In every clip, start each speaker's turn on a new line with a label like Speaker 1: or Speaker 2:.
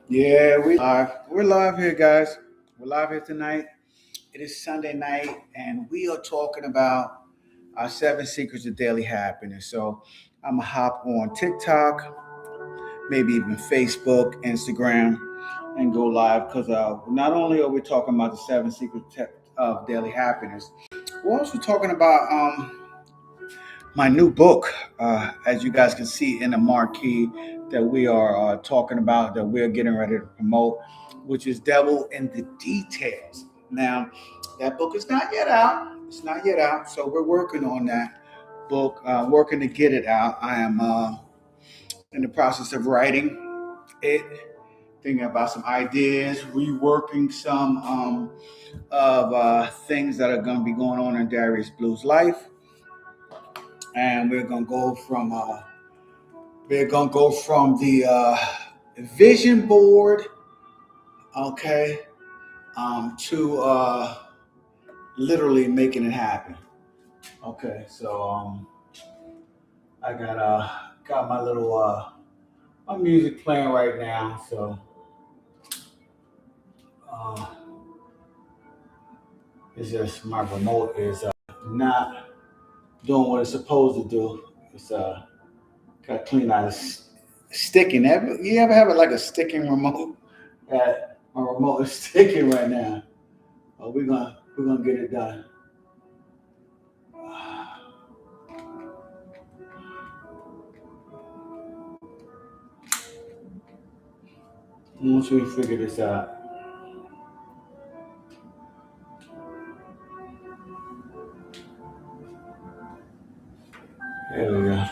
Speaker 1: Yeah, we live. We're live here, guys. We're live here tonight. It is Sunday night, and we are talking about our 7 secrets of daily happiness. So I'm gonna hop on TikTok, maybe even Facebook, Instagram, and go live because not only are we talking about the 7 secrets of daily happiness, we're also talking about my new book, as you guys can see in the marquee that we are talking about, that we're getting ready to promote, which is Devil in the Details. Now, that book is not yet out. It's not yet out, so we're working on that book, working to get it out. I am in the process of writing it, thinking about some ideas, reworking some of things that are going to be going on in Darius Blue's life, and we're gonna go from the vision board, okay, to literally making it happen. Okay, so I got my little my music playing right now. So uh, it's just my remote is not doing what it's supposed to do. It's got to clean out sticking. You ever have it like a sticking remote? My remote is sticking right now. We're gonna get it done. Once we figure this out, there we go.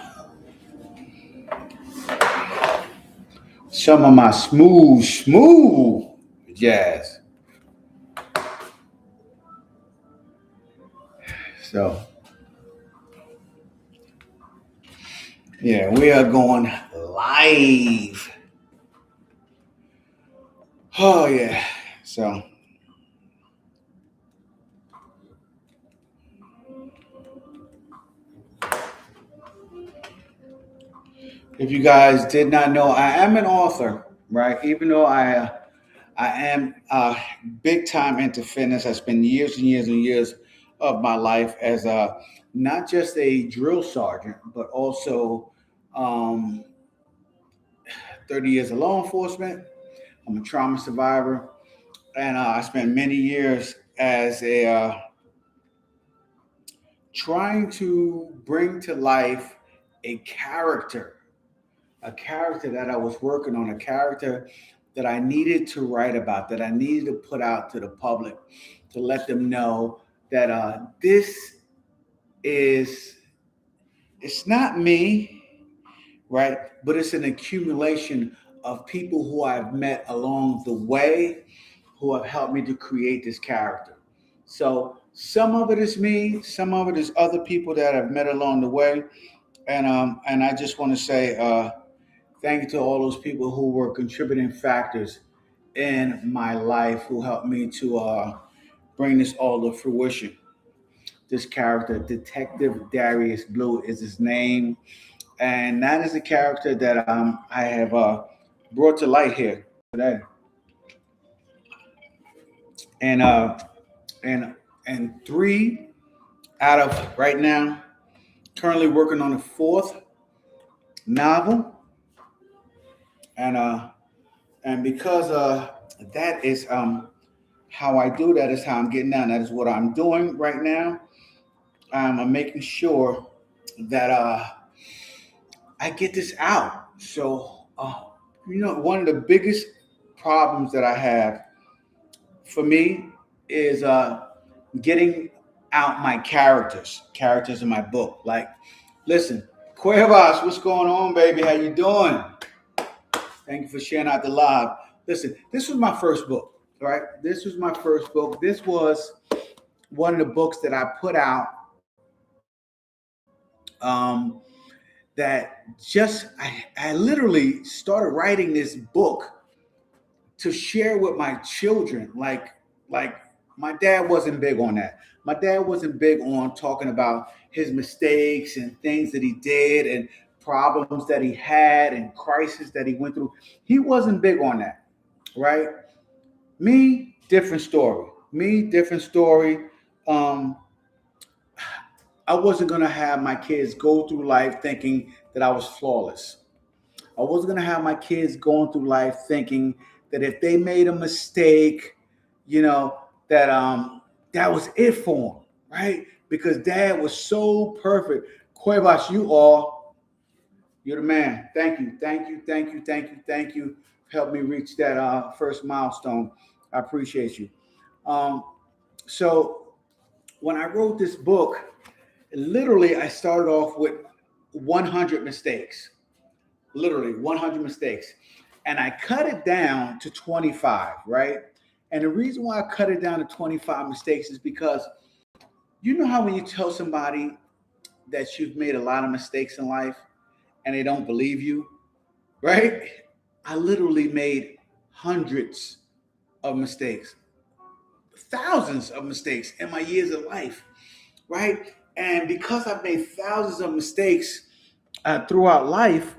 Speaker 1: Some of my smooth jazz. So yeah, we are going live. Oh yeah. So if you guys did not know, I am an author, right? Even though I am big time into fitness. I spent years and years and years of my life as a not just a drill sergeant, but also um, 30 years of law enforcement. I'm a trauma survivor, and I spent many years as a trying to bring to life a character, a character that I was working on, a character that I needed to write about, that I needed to put out to the public to let them know that this is, it's not me, right? But it's an accumulation of people who I've met along the way who have helped me to create this character. So some of it is me, some of it is other people that I've met along the way, and I just want to say thank you to all those people who were contributing factors in my life who helped me to bring this all to fruition. This character, Detective Darius Blue, is his name, and that is a character that I have brought to light here today. And and and three out of right now, currently working on the fourth novel, and because that is how I do that is how I'm getting down. That is what I'm doing right now. I'm making sure that I get this out. So one of the biggest problems that I have for me is getting out my characters in my book. Like, listen, Cuevas, what's going on, baby? How you doing? Thank you for sharing out the live. Listen, this was my first book, right? This was my first book. This was one of the books that I put out um, that I literally started writing this book to share with my children. Like my dad wasn't big on that. My dad wasn't big on talking about his mistakes and things that he did and problems that he had and crises that he went through. He wasn't big on that. right? Me, different story. Me, different story. Um, I wasn't gonna have my kids go through life thinking that I was flawless. I wasn't gonna have my kids going through life thinking that if they made a mistake, you know, that that was it for them, right? Because dad was so perfect. Cuevas, you're the man. Thank you, thank you, thank you, thank you, thank you. Helped me reach that first milestone. I appreciate you. Um, so when I wrote this book, literally I started off with 100 mistakes, literally 100 mistakes, and I cut it down to 25, right? And the reason why I cut it down to 25 mistakes is because you know how when you tell somebody that you've made a lot of mistakes in life and they don't believe you, right? I literally made hundreds of mistakes, thousands of mistakes in my years of life, right? And because I've made thousands of mistakes throughout life,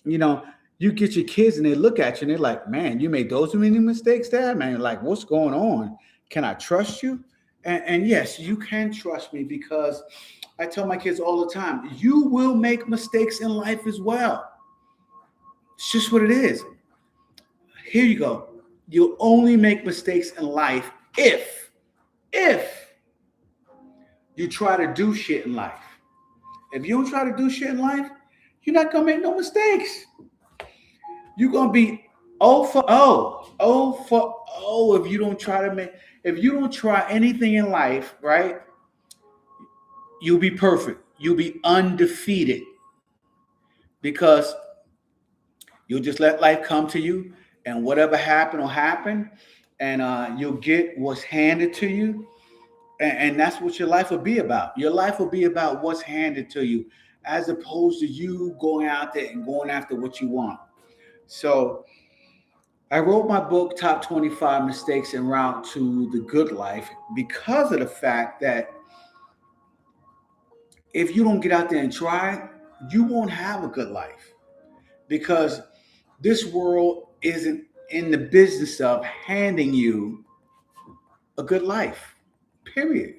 Speaker 1: you know, you get your kids and they look at you and they're like, man, you made those many mistakes, Dad? Man, like, what's going on? Can I trust you? And yes, you can trust me because I tell my kids all the time, you will make mistakes in life as well. It's just what it is. Here you go. You'll only make mistakes in life if you try to do shit in life. If you don't try to do shit in life, you're not gonna make no mistakes. You're gonna be O for O, O for O if you don't try to make. If you don't try anything in life, right? You'll be perfect. You'll be undefeated because you'll just let life come to you, and whatever happen will happen, and you'll get what's handed to you, and that's what your life will be about. Your life will be about what's handed to you, as opposed to you going out there and going after what you want. So I wrote my book, Top 25 Mistakes En Route to the Good Life, because of the fact that if you don't get out there and try, you won't have a good life. Because this world isn't in the business of handing you a good life, period.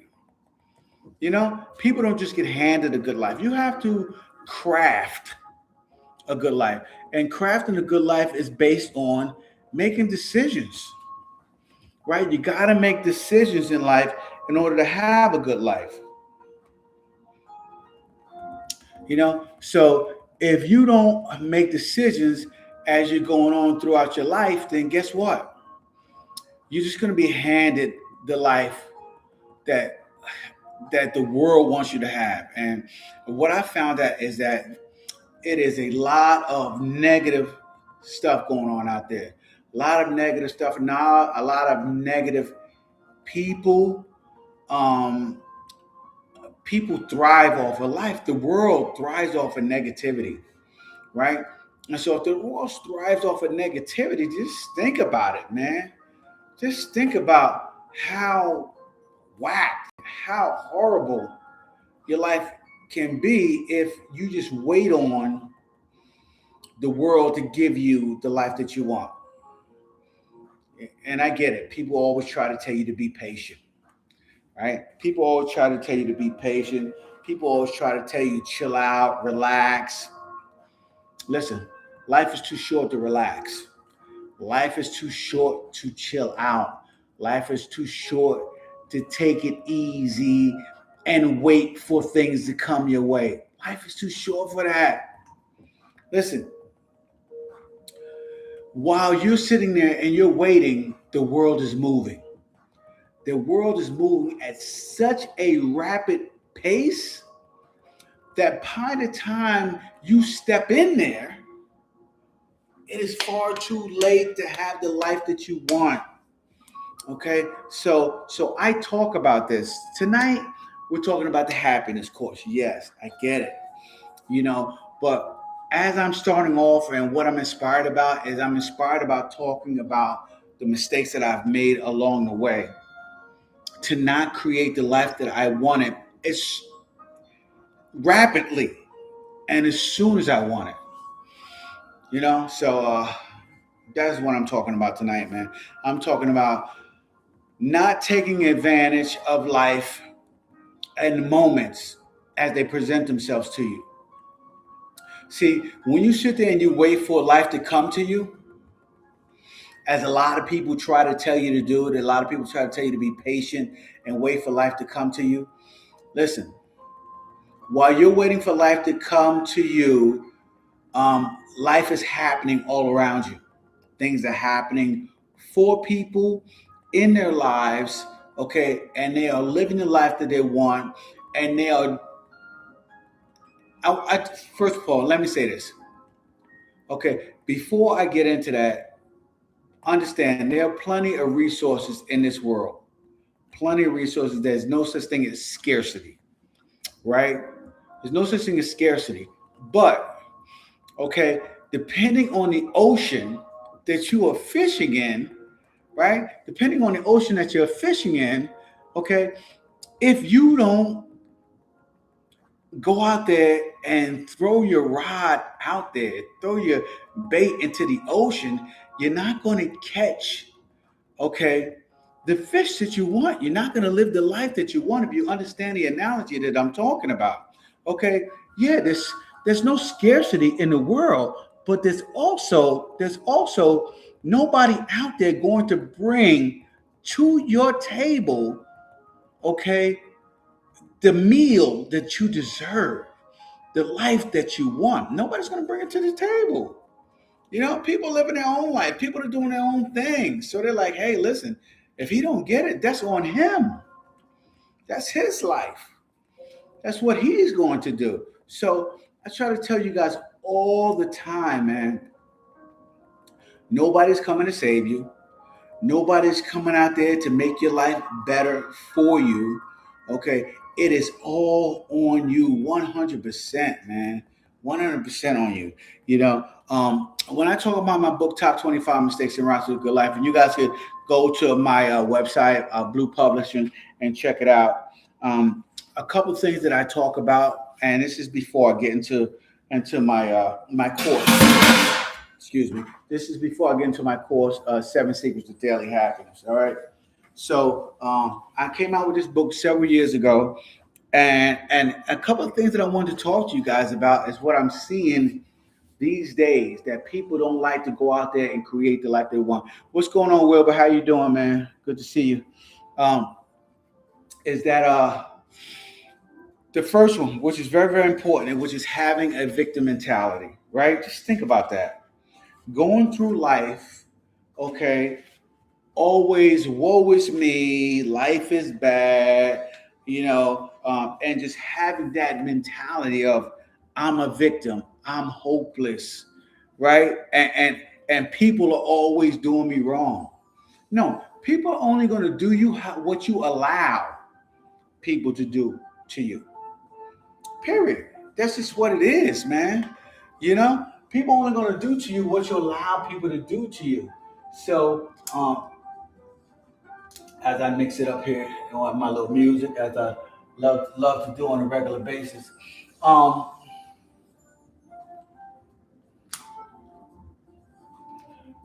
Speaker 1: You know, people don't just get handed a good life. You have to craft a good life. And crafting a good life is based on making decisions, right? You got to make decisions in life in order to have a good life. You know, so if you don't make decisions as you're going on throughout your life, then guess what? You're just going to be handed the life that the world wants you to have. And what I found out is that it is a lot of negative stuff going on out there. A lot of negative stuff now, a lot of negative people. Um, People thrive off of life. The world thrives off of negativity, right? And so if the world thrives off of negativity, just think about it, man. Just think about how whacked, how horrible your life can be if you just wait on the world to give you the life that you want. And I get it. People always try to tell you to be patient, right? People always try to tell you to be patient. People always try to tell you chill out, relax. Listen, life is too short to relax. Life is too short to chill out. Life is too short to take it easy and wait for things to come your way. Life is too short for that. Listen, while you're sitting there and you're waiting, the world is moving. The world is moving at such a rapid pace that by the time you step in there, it is far too late to have the life that you want. Okay, so I talk about this tonight. We're talking about the happiness course. Yes, I get it. You know, but as I'm starting off, and what I'm inspired about is I'm inspired about talking about the mistakes that I've made along the way to not create the life that I wanted as rapidly and as soon as I wanted. You know, so That's what I'm talking about tonight, man. I'm talking about not taking advantage of life and moments as they present themselves to you. See, when you sit there and you wait for life to come to you, as a lot of people try to tell you to do it, a lot of people try to tell you to be patient and wait for life to come to you. Listen, while you're waiting for life to come to you, life is happening all around you. Things are happening for people in their lives, okay, and they are living the life that they want, and they are. First of all, let me say this, okay. Before I get into that, understand there are plenty of resources in this world. Plenty of resources. There's no such thing as scarcity, right? There's no such thing as scarcity, but okay, depending on the ocean that you are fishing in, right? Depending on the ocean that you're fishing in, okay, if you don't go out there and throw your rod out there, throw your bait into the ocean, you're not going to catch, okay, the fish that you want. You're not going to live the life that you want if you understand the analogy that I'm talking about. Okay, yeah, there's no scarcity in the world, but there's also nobody out there going to bring to your table, okay, the meal that you deserve, the life that you want. Nobody's going to bring it to the table. You know, people living their own life. People are doing their own thing. So they're like, hey, listen, if he don't get it, that's on him. That's his life. That's what he's going to do. So I try to tell you guys all the time, man, nobody's coming to save you. Nobody's coming out there to make your life better for you. Okay. It is all on you 100%, man. 100% on you. You know, when I talk about my book, Top 25 Mistakes in Routes to a Good Life, and you guys could go to my website, Blue Publishing, and check it out. A couple of things that I talk about, and this is before I get into my course. Excuse me. This is before I get into my course, Seven Secrets to Daily Happiness. All right. So I came out with this book several years ago, and a couple of things that I wanted to talk to you guys about is what I'm seeing these days, that people don't like to go out there and create the life they want. What's going on, Wilbur? How you doing, man? Good to see you. Um, is that the first one, which is very, very important, which is having a victim mentality, right? Just think about that. Going through life, okay, always woe is me, life is bad, and just having that mentality of I'm a victim, I'm hopeless, right? And people are always doing me wrong. No, people are only going to do you what you allow people to do to you. Period. That's just what it is, man. You know, people only going to do to you what you allow people to do to you. So, as I mix it up here, my little music, as I love to do on a regular basis. Um,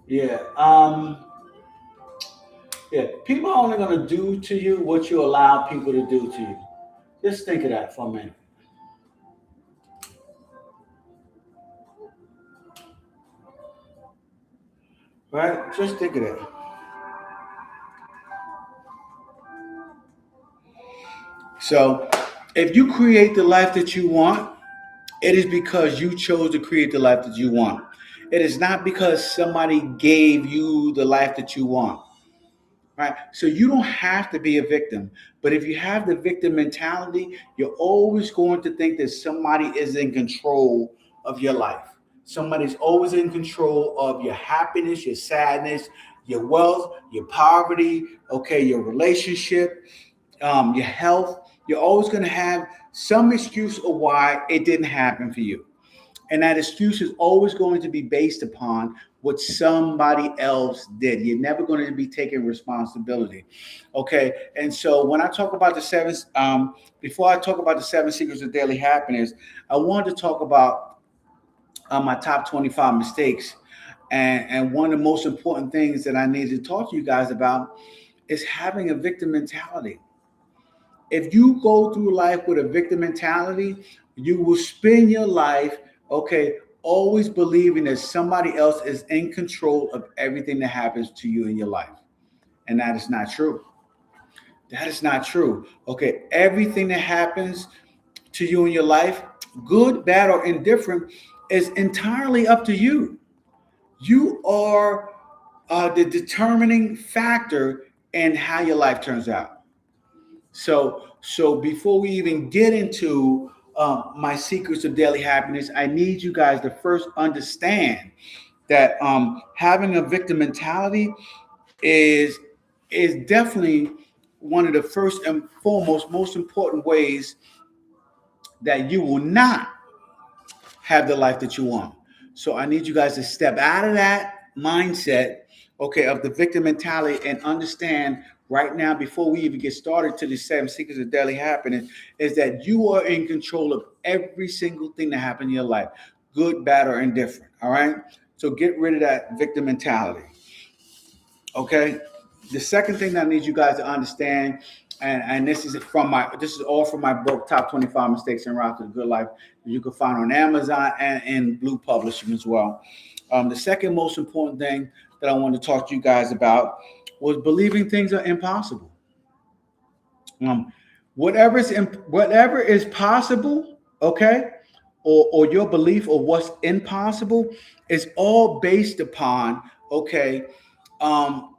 Speaker 1: yeah, yeah. People are only going to do to you what you allow people to do to you. Just think of that for a minute, right? Just think of that. So, if you create the life that you want, it is because you chose to create the life that you want. It is not because somebody gave you the life that you want. Right? So you don't have to be a victim. But if you have the victim mentality, you're always going to think that somebody is in control of your life. Somebody's always in control of your happiness, your sadness, your wealth, your poverty, okay, your relationship, your health. You're always going to have some excuse of why it didn't happen for you. And that excuse is always going to be based upon what somebody else did. You're never going to be taking responsibility. Okay. And so when I talk about the seven, before I talk about the seven secrets of daily happiness, I wanted to talk about my top 25 mistakes. And one of the most important things that I need to talk to you guys about is having a victim mentality. If you go through life with a victim mentality, you will spend your life, okay, always believing that somebody else is in control of everything that happens to you in your life. And that is not true. That is not true. Okay, everything that happens to you in your life, good, bad, or indifferent, is entirely up to you. You are the determining factor in how your life turns out. So before we even get into my secrets of daily happiness, I need you guys to first understand that having a victim mentality is is definitely one of the first and foremost most important ways that you will not have the life that you want. So I need you guys to step out of that mindset, okay, of the victim mentality and understand right now, before we even get started to the 7 secrets of daily happiness, is that you are in control of every single thing that happens in your life, good, bad, or indifferent. All right. So get rid of that victim mentality. Okay. The second thing that I need you guys to understand, and this is all from my book, Top 25 Mistakes en Route to the Good Life, that you can find on Amazon and in Blue Publishing as well. The second most important thing that I want to talk to you guys about was believing things are impossible. Um, whatever is possible, okay, or your belief or what's impossible is all based upon, okay, um,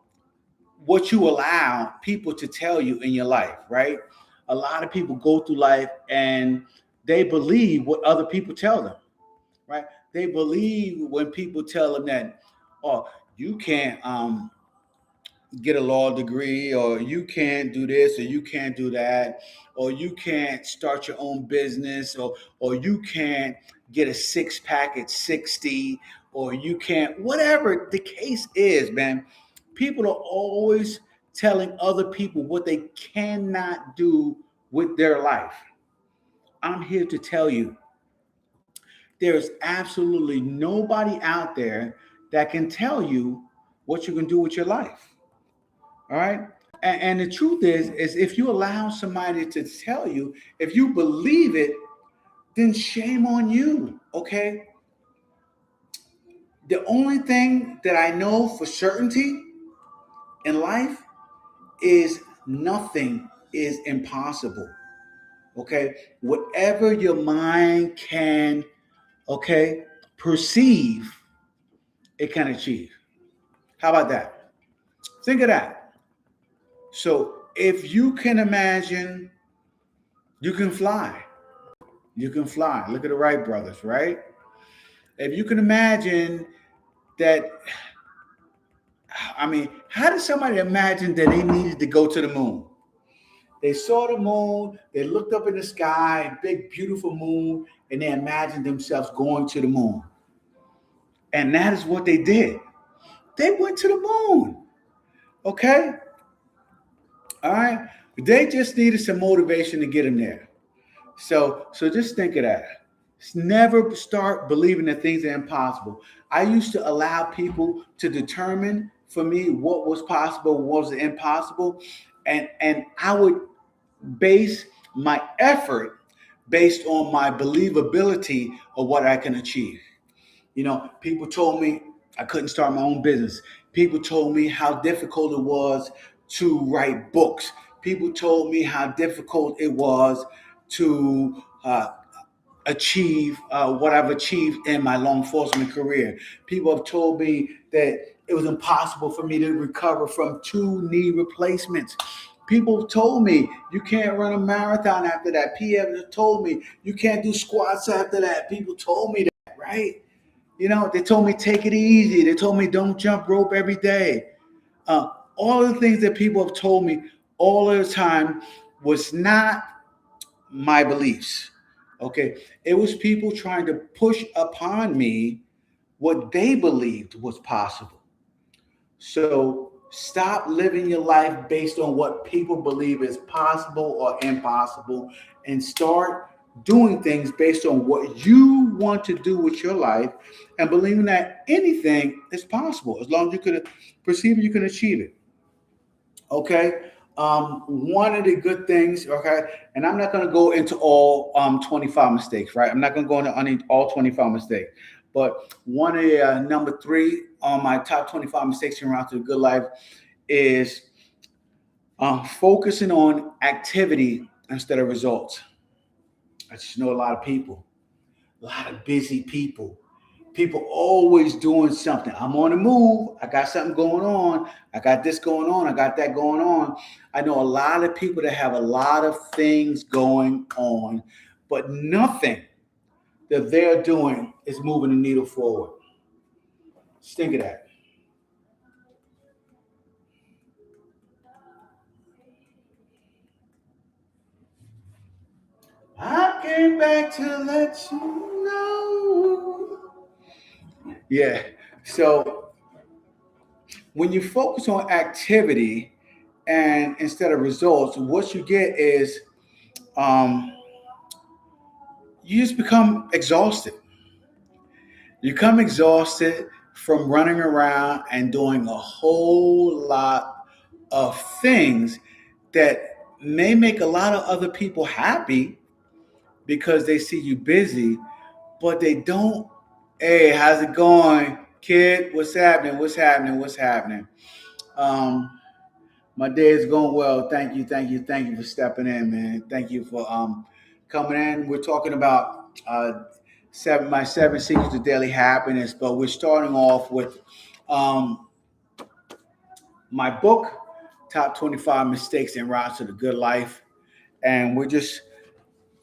Speaker 1: what you allow people to tell you in your life, right? A lot of people go through life and they believe what other people tell them, right? They believe when people tell them that, oh, you can't get a law degree, or you can't do this, or you can't do that, or you can't start your own business, or you can't get a six pack at 60, or you can't, whatever the case is, man. People are always telling other people what they cannot do with their life. I'm here to tell you there's absolutely nobody out there that can tell you what you can do with your life. All right. And the truth is if you allow somebody to tell you, if you believe it, then shame on you. Okay. The only thing that I know for certainty in life is nothing is impossible. Okay. Whatever your mind can, okay, perceive, it can achieve. How about that? Think of that. So if you can imagine, you can fly. You can fly. Look at the Wright brothers, right? If you can imagine that, I mean, how did somebody imagine that they needed to go to the moon? They saw the moon, they looked up in the sky, big, beautiful moon, and they imagined themselves going to the moon. And that is what they did. They went to the moon. Okay? All right? They just needed some motivation to get them there. So just think of that. Never start believing that things are impossible. I used to allow people to determine for me what was possible, what was impossible, and I would base my effort based on my believability of what I can achieve. You know, people told me I couldn't start my own business. People told me how difficult it was to write books. People told me how difficult it was to achieve what I've achieved in my law enforcement career. People have told me that it was impossible for me to recover from 2 knee replacements. People have told me you can't run a marathon after that. PM have told me you can't do squats after that. People told me that, right? You know, they told me take it easy. They told me don't jump rope every day. All of the things that people have told me all of the time was not my beliefs. Okay. It was people trying to push upon me what they believed was possible. So stop living your life based on what people believe is possible or impossible and start doing things based on what you want to do with your life and believing that anything is possible as long as you can perceive it, you can achieve it. Okay. One of the good things, okay, and I'm not going to go into all 25 mistakes, right? I'm not going to go into all 25 mistakes, but one of the number three on my top 25 mistakes around to a good life is focusing on activity instead of results. I just know a lot of people, a lot of busy people. People always doing something. I'm on the move. I got something going on. I got this going on. I got that going on. I know a lot of people that have a lot of things going on, but nothing that they're doing is moving the needle forward. Just think of that. I came back to let you know. Yeah. So when you focus on activity and instead of results, what you get is um, you just become exhausted. You become exhausted from running around and doing a whole lot of things that may make a lot of other people happy because they see you busy, but they don't. Hey, how's it going, kid? What's happening? What's happening? What's happening? Um, my day is going well. Thank you, thank you, thank you for stepping in, man. Thank you for coming in. We're talking about my seven secrets of daily happiness, but we're starting off with um, my book, Top 25 Mistakes en Route to the Good Life, and we're just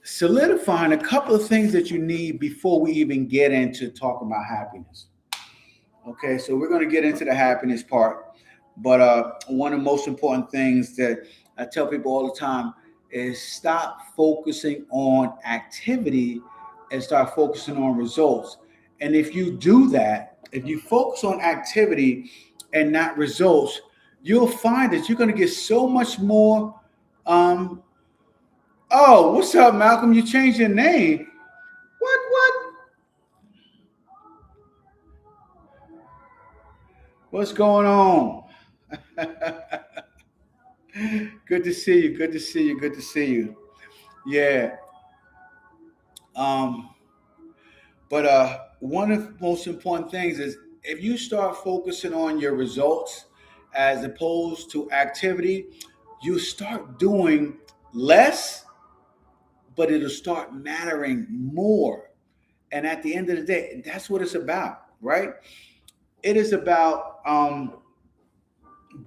Speaker 1: solidifying a couple of things that you need before we even get into talking about happiness. Okay, so we're going to get into the happiness part. But one of the most important things that I tell people all the time is stop focusing on activity and start focusing on results. And if you do that, if you focus on activity and not results, you'll find that you're going to get so much more. Um, oh, what's up, Malcolm? You changed your name. What? What's going on? Good to see you. Good to see you. Good to see you. Yeah. Um, but one of the most important things is if you start focusing on your results as opposed to activity, you start doing less, but it'll start mattering more. And at the end of the day, that's what it's about, right? It is about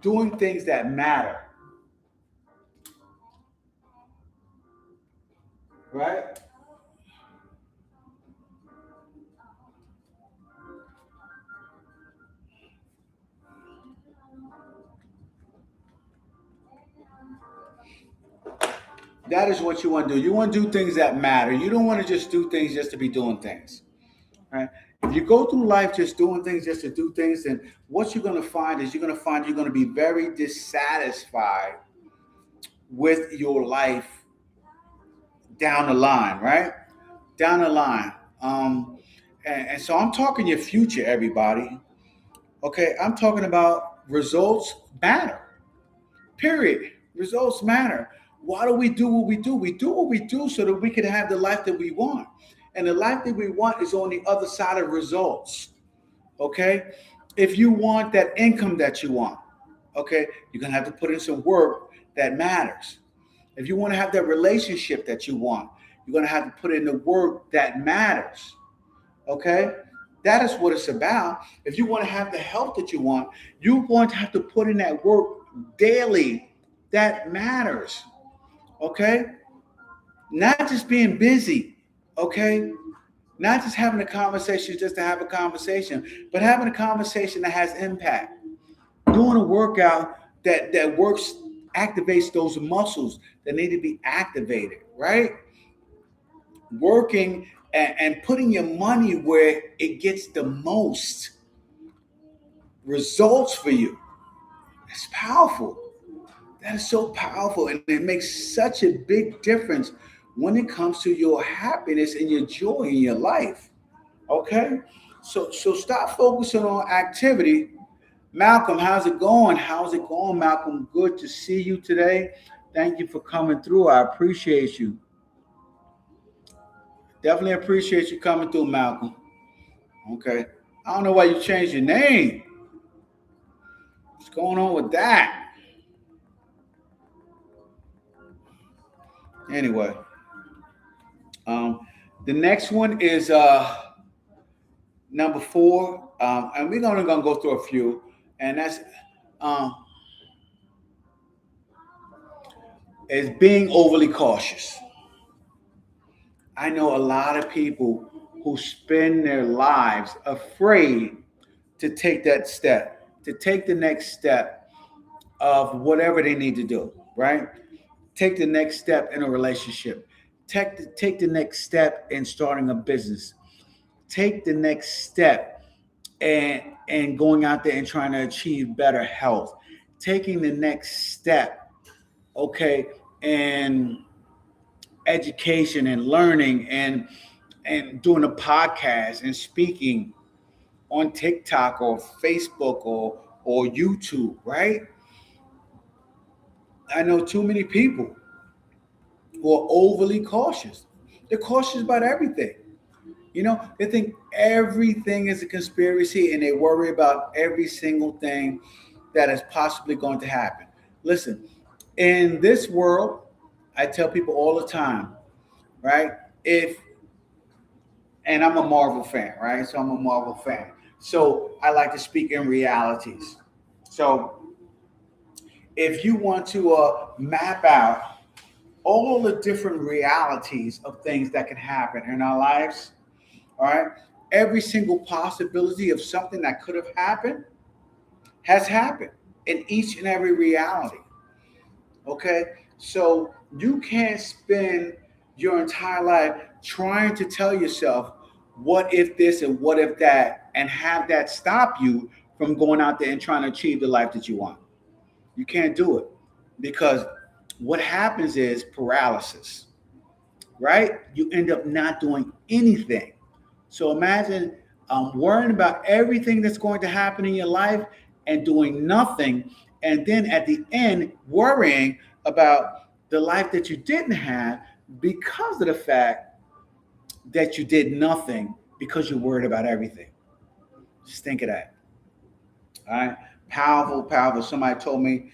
Speaker 1: doing things that matter, right? That is what you want to do. You want to do things that matter. You don't want to just do things just to be doing things. Right? If you go through life just doing things just to do things, then what you're going to find is you're going to be very dissatisfied with your life down the line, right? Down the line. And so I'm talking your future, everybody. Okay, I'm talking about results matter. Period. Results matter. Why do we do what we do? We do what we do so that we can have the life that we want. And the life that we want is on the other side of results. Okay? If you want that income that you want, okay, you're going to have to put in some work that matters. If you want to have that relationship that you want, you're going to have to put in the work that matters. Okay? That is what it's about. If you want to have the health that you want, you're going to have to put in that work daily that matters. Okay? Not just being busy. Okay? Not just having a conversation just to have a conversation, but having a conversation that has impact. Doing a workout that works, activates those muscles that need to be activated, right? Working and putting your money where it gets the most results for you. It's powerful. That is so powerful, and it makes such a big difference when it comes to your happiness and your joy in your life. Okay? So stop focusing on activity. Malcolm, how's it going? How's it going, Malcolm? Good to see you today. Thank you for coming through. I appreciate you. Definitely appreciate you coming through, Malcolm. Okay. I don't know why you changed your name. What's going on with that? Anyway, um, the next one is number 4, and we're gonna go through a few, and that's um, is being overly cautious. I know a lot of people who spend their lives afraid to take that step, to take the next step of whatever they need to do, right? Take the next step in a relationship. Take the next step in starting a business. Take the next step and going out there and trying to achieve better health. Taking the next step, okay, and education and learning and doing a podcast and speaking on TikTok or Facebook or YouTube, right? I know too many people who are overly cautious. They're cautious about everything. You know, they think everything is a conspiracy and they worry about every single thing that is possibly going to happen. Listen, in this world, I tell people all the time, right? If and I'm a Marvel fan, right? So I'm a Marvel fan. So I like to speak in realities. So if you want to map out all the different realities of things that can happen in our lives, all right, every single possibility of something that could have happened has happened in each and every reality. Okay, so you can't spend your entire life trying to tell yourself what if this and what if that and have that stop you from going out there and trying to achieve the life that you want. You can't do it because what happens is paralysis, right? You end up not doing anything. So imagine worrying about everything that's going to happen in your life and doing nothing. And then at the end, worrying about the life that you didn't have because of the fact that you did nothing because you're worried about everything. Just think of that. All right. Powerful, powerful. Somebody told me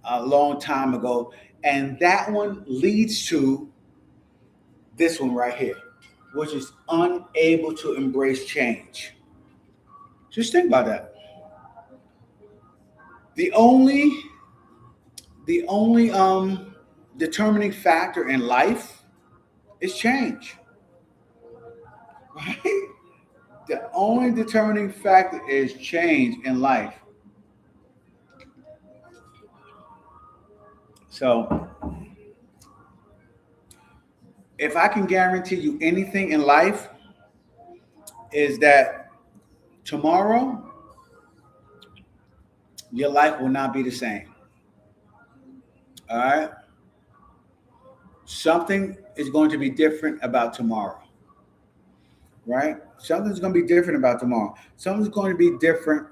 Speaker 1: a long time ago. And that one leads to this one right here, which is unable to embrace change. Just think about that. The only the only determining factor in life is change. Right? The only determining factor is change in life. So if I can guarantee you anything in life is that tomorrow your life will not be the same. All right? Something is going to be different about tomorrow. Right? Something's going to be different about tomorrow. Something's going to be different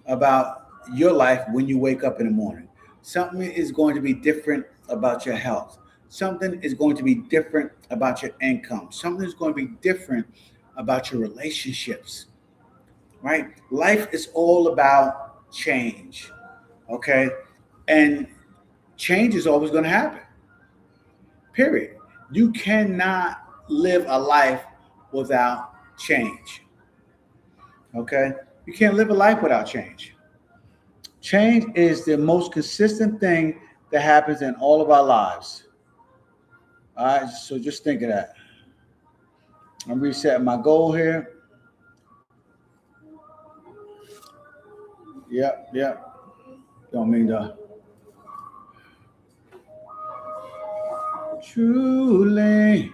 Speaker 1: about your life when you wake up in the morning. Something is going to be different about your health. Something is going to be different about your income. Something is going to be different about your relationships. Right? Life is all about change. Okay? And change is always going to happen. Period. You cannot live a life without change. Okay? You can't live a life without change. Change is the most consistent thing that happens in all of our lives. All right, so just think of that. I'm resetting my goal here. Yep, yep. Don't mean to. Truly,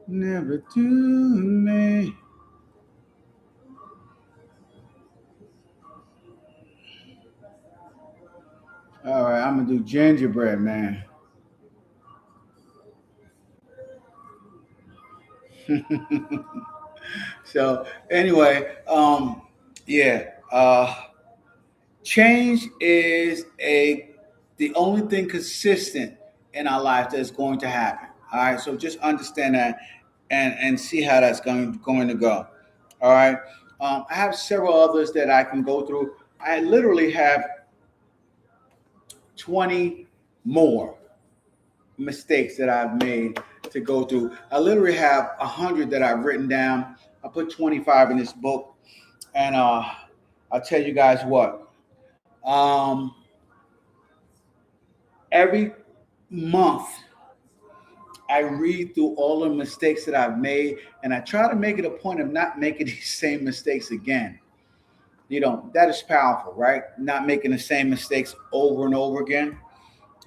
Speaker 1: never do me. All right, I'm gonna do gingerbread, man. So anyway, yeah, change is a the only thing consistent in our life that's going to happen. All right, so just understand that and see how that's going to go. All right, I have several others that I can go through. I literally have 20 more mistakes that I've made to go through. I literally have 100 that I've written down. I put 25 in this book, and I'll tell you guys what. Um, every month, I read through all the mistakes that I've made, and I try to make it a point of not making these same mistakes again. You know, that is powerful, right? Not making the same mistakes over and over again.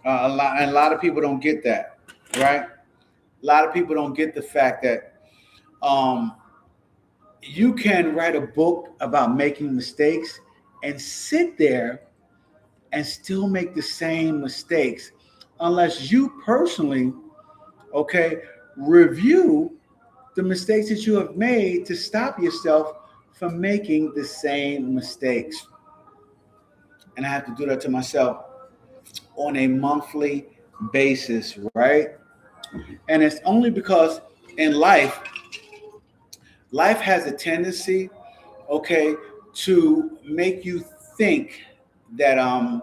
Speaker 1: A lot of people don't get that, right? A lot of people don't get the fact that um, you can write a book about making mistakes and sit there and still make the same mistakes unless you personally, okay, review the mistakes that you have made to stop yourself from making the same mistakes. And I have to do that to myself on a monthly basis, right? And it's only because in life has a tendency, okay, to make you think that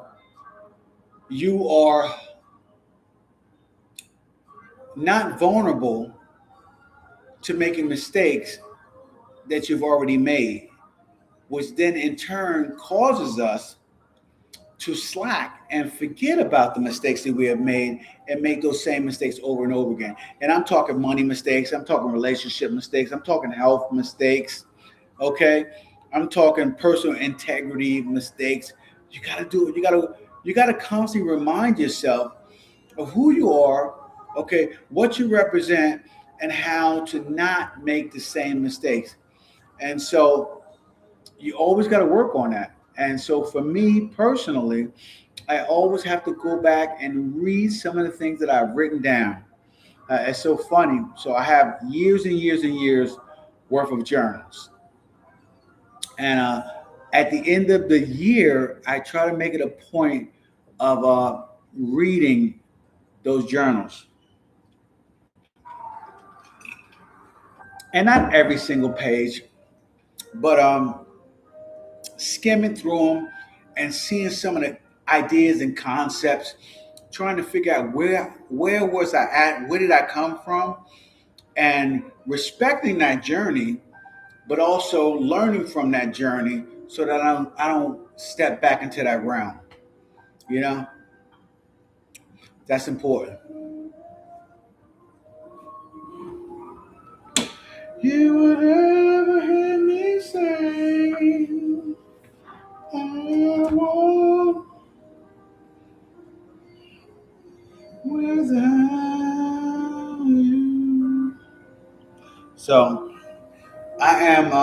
Speaker 1: you are not vulnerable to making mistakes that you've already made, which then in turn causes us to slack and forget about the mistakes that we have made and make those same mistakes over and over again. And I'm talking money mistakes, I'm talking relationship mistakes, I'm talking health mistakes, okay? I'm talking personal integrity mistakes. You got to do it. You got to constantly remind yourself of who you are, okay, what you represent, and how to not make the same mistakes. And so you always got to work on that. And so for me personally, I always have to go back and read some of the things that I've written down. It's so funny. So I have years and years and years worth of journals. And at the end of the year, I try to make it a point of reading those journals. And not every single page, but skimming through them and seeing some of the ideas and concepts, trying to figure out where was I at, where did I come from, and respecting that journey, but also learning from that journey so that I don't step back into that realm. You know, that's important. You would ever hear me say, I want without you. So I am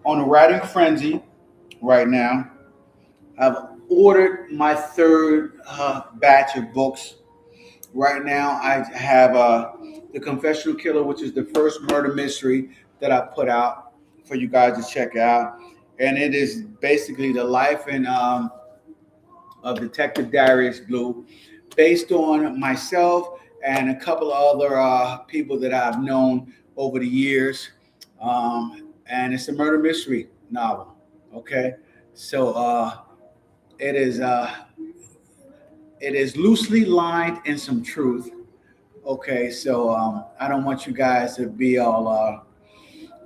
Speaker 1: on a writing frenzy right now. I've ordered my third batch of books. Right now, I have The Confessional Killer, which is the first murder mystery that I put out for you guys to check out. And it is basically the life and of Detective Darius Blue, based on myself and a couple of other people that I've known over the years. And it's a murder mystery novel. Okay, so it is uh, it is loosely lined in some truth. Okay, so I don't want you guys to be all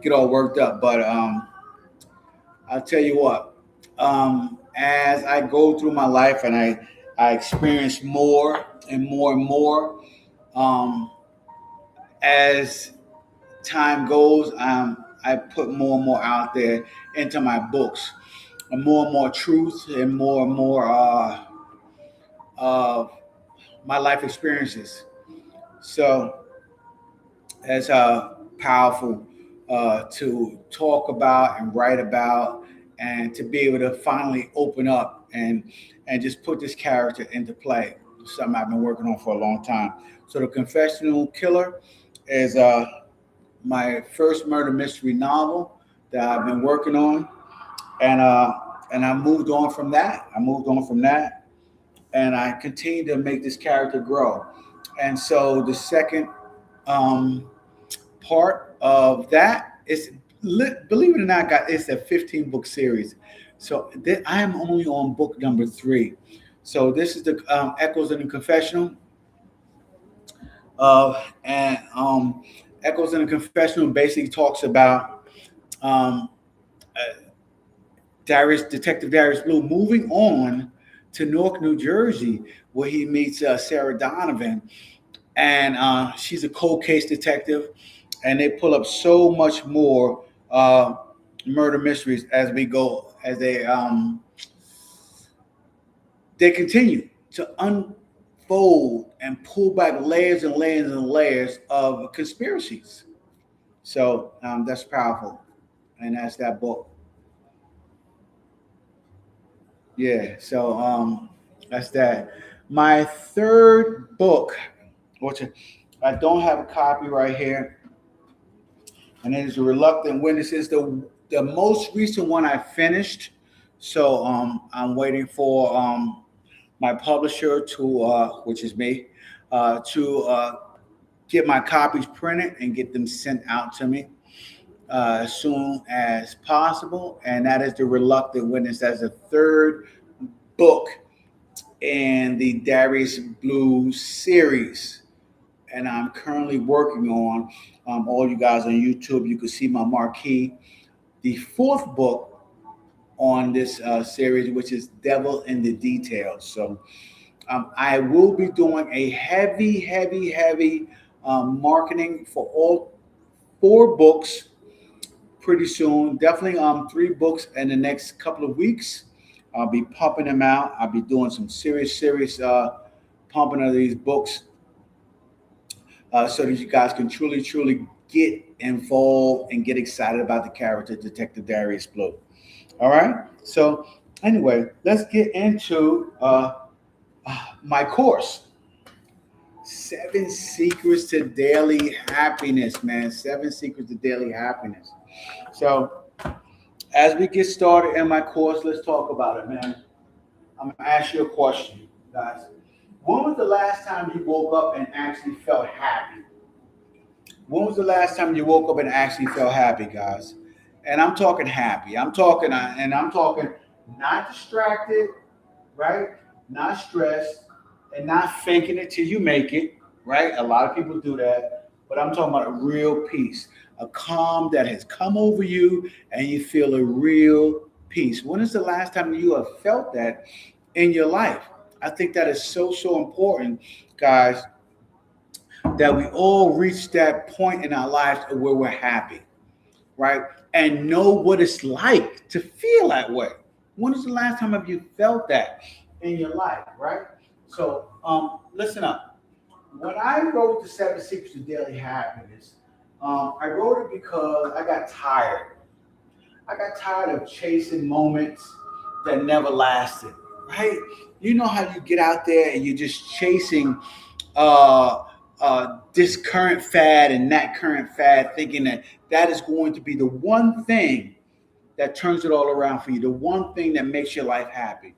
Speaker 1: get all worked up, but I'll tell you what. As I go through my life and I experience more and more and more, um, as time goes, I put more and more out there into my books, and more truth and more of my life experiences. So it's powerful to talk about and write about, and to be able to finally open up and just put this character into play. Something I've been working on for a long time. So the Confessional Killer is my first murder mystery novel that I've been working on, and I moved on from that. And I continue to make this character grow. And so the second um, part of that is, believe it or not, guys, it's a 15-book series. So I am only on book number 3. So this is the Echoes in the Confessional. And Echoes in the Confessional basically talks about um, Detective Darius Blue moving on to Newark, New Jersey, where he meets Sarah Donovan, and she's a cold case detective, and they pull up so much more murder mysteries as we go, as they continue to unfold and pull back layers and layers and layers of conspiracies. So that's powerful, and that's that book. Yeah. So that's that. My third book, which I don't have a copy right here, and it is a Reluctant Witness. It's the most recent one I finished. So I'm waiting for my publisher to, which is me, to get my copies printed and get them sent out to me as soon as possible. And that is the Reluctant Witness. That's the third book in the Darius Blue series, and I'm currently working on. All you guys on YouTube, you can see my marquee. The fourth book on this series, which is Devil in the Details. So I will be doing a heavy marketing for all 4 books pretty soon. Definitely 3 books in the next couple of weeks. I'll be pumping them out. I'll be doing some serious pumping of these books so that you guys can truly get involved and get excited about the character Detective Darius Blue. All right. So anyway, let's get into my course. 7 Secrets to Daily Happiness, man. 7 Secrets to Daily Happiness. So as we get started in my course, let's talk about it, man. I'm gonna ask you a question, guys. When was the last time you woke up and actually felt happy? When was the last time you woke up and actually felt happy, guys? And I'm talking happy. I'm talking not distracted, right? Not stressed, and not faking it till you make it, right? A lot of people do that, but I'm talking about a real peace, a calm that has come over you, and you feel a real peace. When is the last time you have felt that in your life? I think that is so important, guys, that we all reach that point in our lives where we're happy, right? And know what it's like to feel that way. When is the last time have you felt that in your life, right? So listen up. When I wrote the 7 Secrets of Daily Happiness, I wrote it because I got tired. I got tired of chasing moments that never lasted, right? You know how you get out there and you're just chasing uh, this current fad and that current fad, thinking that that is going to be the one thing that turns it all around for you, the one thing that makes your life happy.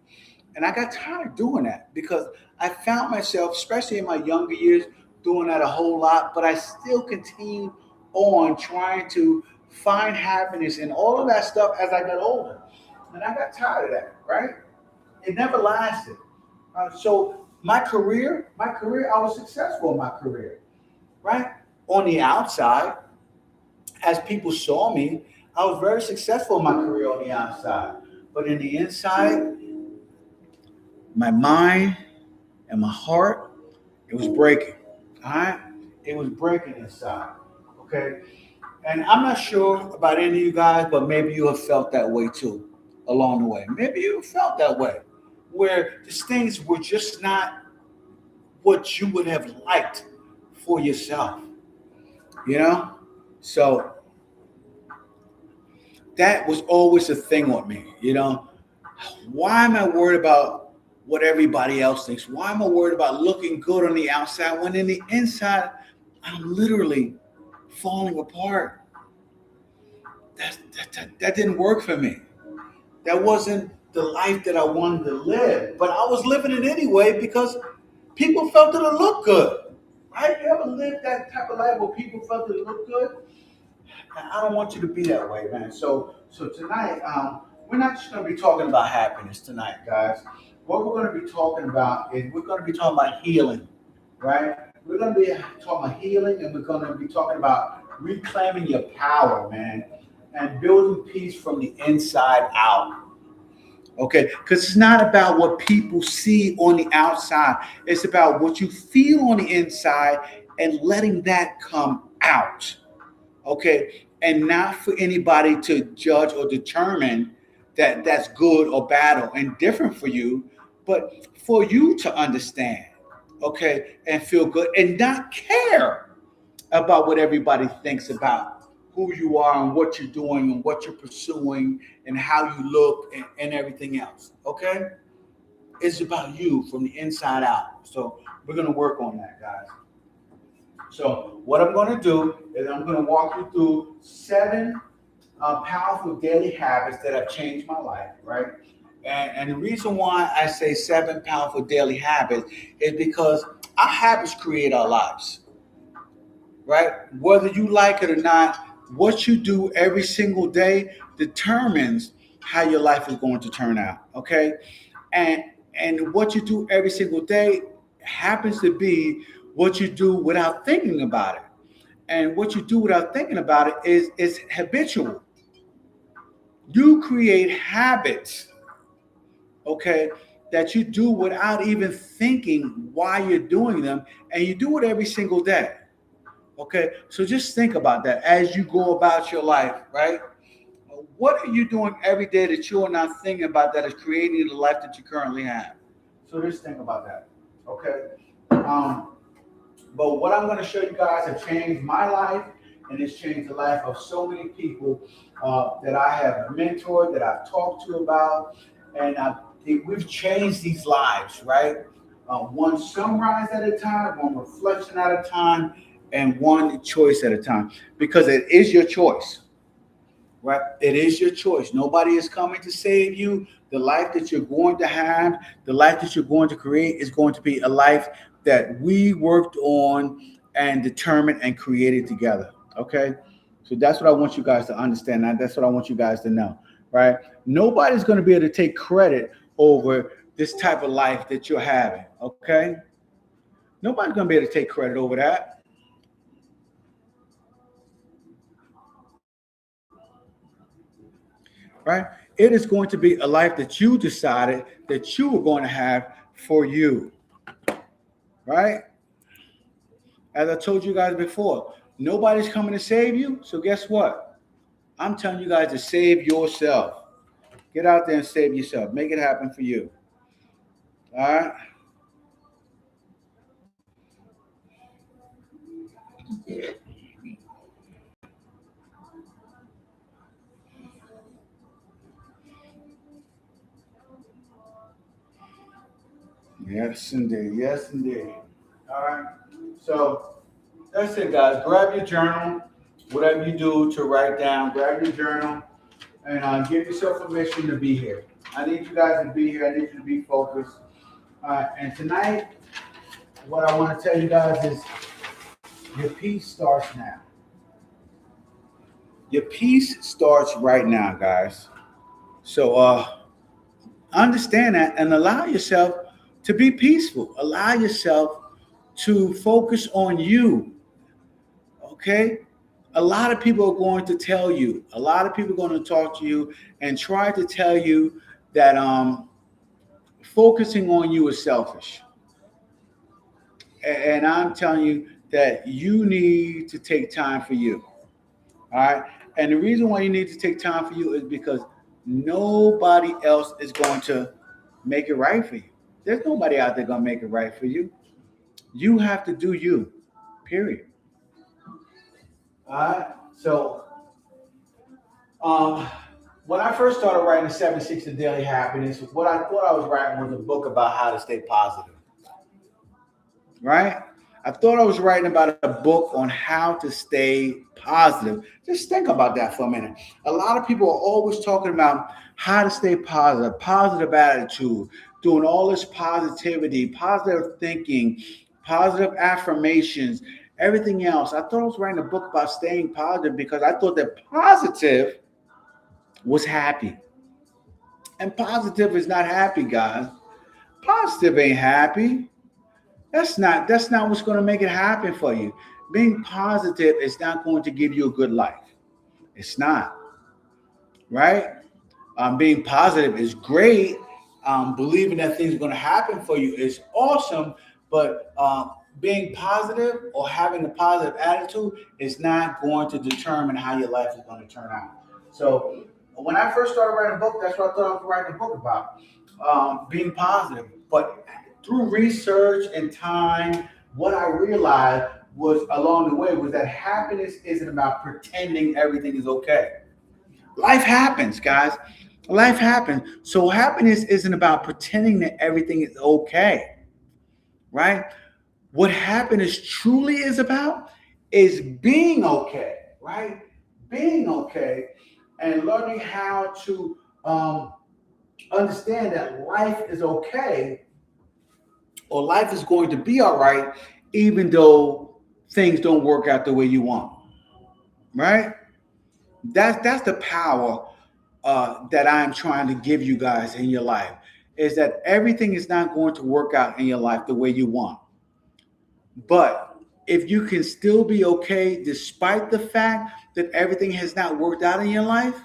Speaker 1: And I got tired of doing that because I found myself, especially in my younger years, doing that a whole lot, but I still continue on trying to find happiness in all of that stuff as I got older. And I got tired of that, right? It never lasted. So my career, I was successful in my career, right? On the outside, as people saw me, I was very successful in my career on the outside. But in the inside, my mind and my heart, it was breaking. All right? It was breaking inside. Okay. And I'm not sure about any of you guys, but maybe you have felt that way too along the way. Maybe you felt that way, where these things were just not what you would have liked for yourself, you know? So that was always a thing with me, you know? Why am I worried about what everybody else thinks? Why am I worried about looking good on the outside when in the inside, I'm literally falling apart. That didn't work for me. That wasn't the life that I wanted to live. But I was living it anyway because people felt that it looked good. Right? You ever lived that type of life where people felt that it looked good? And I don't want you to be that way, man. So tonight, we're not just going to be talking about happiness tonight, guys. What we're going to be talking about is we're going to be talking about healing, right? We're going to be talking about healing, and we're going to be talking about reclaiming your power, man, and building peace from the inside out. Okay, because it's not about what people see on the outside. It's about what you feel on the inside and letting that come out. Okay, and not for anybody to judge or determine that that's good or bad or indifferent for you, but for you to understand, okay, and feel good and not care about what everybody thinks about who you are and what you're doing and what you're pursuing and how you look and everything else. Okay, it's about you from the inside out. So we're gonna work on that, guys. So what I'm going to do is I'm going to walk you through seven powerful daily habits that have changed my life, right? And the reason why I say seven powerful daily habits is because our habits create our lives, right? Whether you like it or not, what you do every single day determines how your life is going to turn out, okay? And and what you do every single day happens to be what you do without thinking about it. And what you do without thinking about it is habitual. You create habits, okay, that you do without even thinking why you're doing them, and you do it every single day. Okay, so just think about that as you go about your life, right? What are you doing every day that you are not thinking about that is creating the life that you currently have? So just think about that. Okay. Um, but what I'm going to show you guys have changed my life, and it's changed the life of so many people that I have mentored, that I've talked to about, and we've changed these lives, right? One sunrise at a time, one reflection at a time, and one choice at a time, because it is your choice. Right? It is your choice. Nobody is coming to save you. The life that you're going to have, the life that you're going to create is going to be a life that we worked on and determined and created together. Okay. So that's what I want you guys to understand. And that's what I want you guys to know. Right? Nobody's going to be able to take credit over this type of life that you're having. Okay. Nobody's going to be able to take credit over that. Right? It is going to be a life that you decided that you were going to have for you, right? As I told you guys before, nobody's coming to save you. So guess what? I'm telling you guys to save yourself. Get out there and save yourself. Make it happen for you. All right? Yes, indeed. Yes, indeed. All right. So that's it, guys. Grab your journal, whatever you do to write down. Grab your journal and give yourself permission to be here. I need you guys to be here. I need you to be focused. And tonight, what I want to tell you guys is your peace starts now. Your peace starts right now, guys. So understand that and allow yourself to be peaceful. Allow yourself to focus on you. Okay? A lot of people are going to tell you, a lot of people are going to talk to you and try to tell you that focusing on you is selfish. And I'm telling you that you need to take time for you. All right. And the reason why you need to take time for you is because nobody else is going to make it right for you. There's nobody out there going to make it right for you. You have to do you, period. All right. So, um, when I first started writing the 7 Secrets of Daily Happiness, what I thought I was writing was a book about how to stay positive. Right? I thought I was writing about a book on how to stay positive. Just think about that for a minute. A lot of people are always talking about how to stay positive, positive attitude, doing all this positivity, positive thinking, positive affirmations, everything else. I thought I was writing a book about staying positive because I thought that positive was happy. And positive is not happy, guys. Positive ain't happy. That's not what's going to make it happen for you. Being positive is not going to give you a good life. It's not, right? Being positive is great. Believing that things are going to happen for you is awesome, but being positive or having a positive attitude is not going to determine how your life is going to turn out. So when I first started writing a book, that's what I thought I was writing a book about, being positive. But through research and time, what I realized was along the way was that happiness isn't about pretending everything is okay. Life happens, guys. Life happens. So happiness isn't about pretending that everything is okay, right? What happiness truly is about is being okay, right? Being okay and learning how to understand that life is okay or life is going to be all right, even though things don't work out the way you want, right? That's the power that I'm trying to give you guys in your life is that everything is not going to work out in your life the way you want. But if you can still be okay despite the fact that everything has not worked out in your life,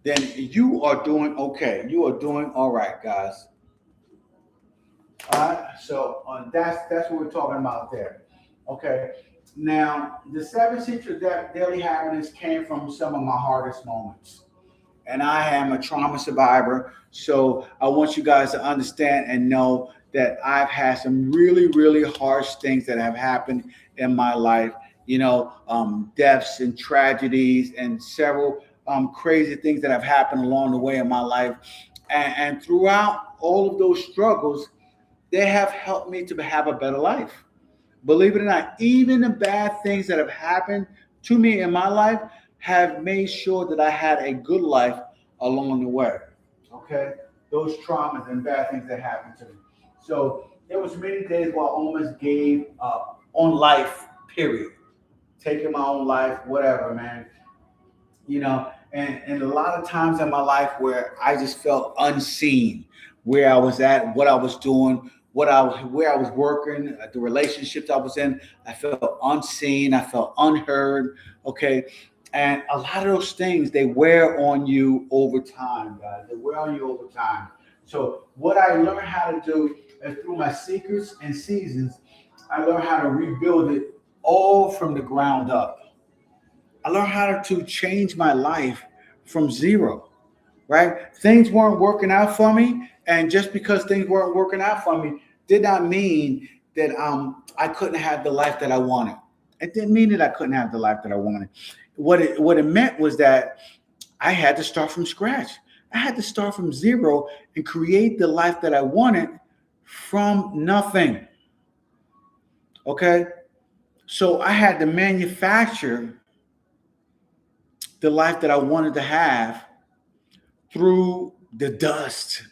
Speaker 1: then you are doing okay. You are doing all right, guys. All right. So that's what we're talking about there. Okay. Now, the seven secrets of daily happiness came from some of my hardest moments, and I am a trauma survivor. So I want you guys to understand and know that I've had some really, really harsh things that have happened in my life. Deaths and tragedies and several crazy things that have happened along the way in my life. And throughout all of those struggles, they have helped me to have a better life. Believe it or not, even the bad things that have happened to me in my life have made sure that I had a good life along the way. Okay, those traumas and bad things that happened to me. So there was many days where I almost gave up on life. Period. Taking my own life, whatever, man. And a lot of times in my life where I just felt unseen, where I was at, what I was doing, where I was working, the relationships I was in. I felt unseen. I felt unheard. Okay, and a lot of those things they wear on you over time, guys. They wear on you over time. So what I learned how to do is through my secrets and seasons, I learned how to rebuild it all from the ground up. I learned how to change my life from zero, right? Things weren't working out for me. And just because things weren't working out for me did not mean that I couldn't have the life that I wanted. It didn't mean that I couldn't have the life that I wanted. What it meant was that I had to start from scratch. I had to start from zero and create the life that I wanted from nothing. Okay? So I had to manufacture the life that I wanted to have through the dust.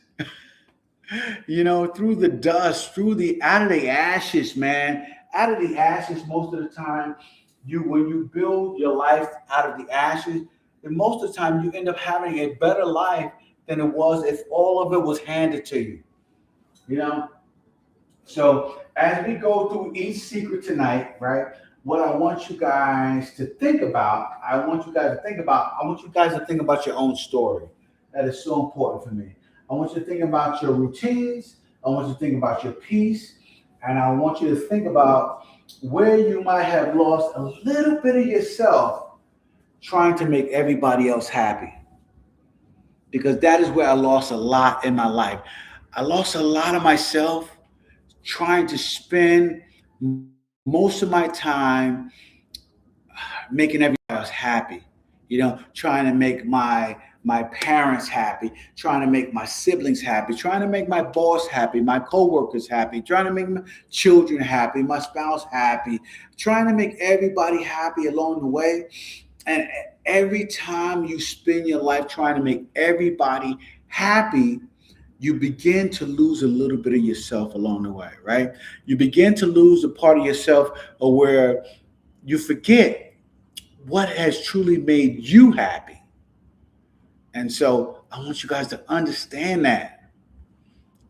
Speaker 1: Through the dust, through the out of the ashes, man. Out of the ashes, most of the time, when you build your life out of the ashes, then most of the time you end up having a better life than it was if all of it was handed to you. You know? So as we go through each secret tonight, right? What I want you guys to think about, I want you guys to think about your own story. That is so important for me. I want you to think about your routines. I want you to think about your peace. And I want you to think about where you might have lost a little bit of yourself trying to make everybody else happy. Because that is where I lost a lot in my life. I lost a lot of myself trying to spend most of my time making everybody else happy. Trying to make my parents happy, trying to make my siblings happy, trying to make my boss happy, my coworkers happy, trying to make my children happy, my spouse happy, trying to make everybody happy along the way. And every time you spend your life trying to make everybody happy, you begin to lose a little bit of yourself along the way, right? You begin to lose a part of yourself where you forget what has truly made you happy. And so I want you guys to understand that.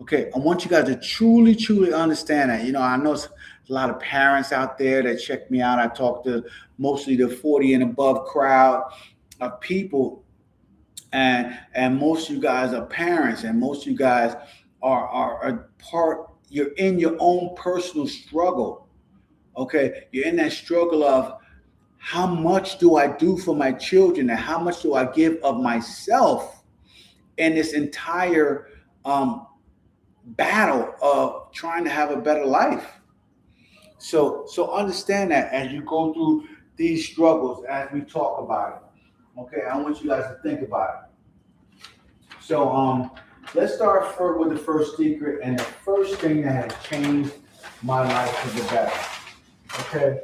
Speaker 1: Okay, I want you guys to truly, truly understand that. I know it's a lot of parents out there that check me out. I talk to mostly the 40 and above crowd of people, and most of you guys are parents, and most of you guys are a part. You're in your own personal struggle. Okay, you're in that struggle of how much do I do for my children, and how much do I give of myself in this entire battle of trying to have a better life. So understand that as you go through these struggles, as we talk about it. Okay, I want you guys to think about it. So let's start first with the first secret, and the first thing that has changed my life for the better. Okay,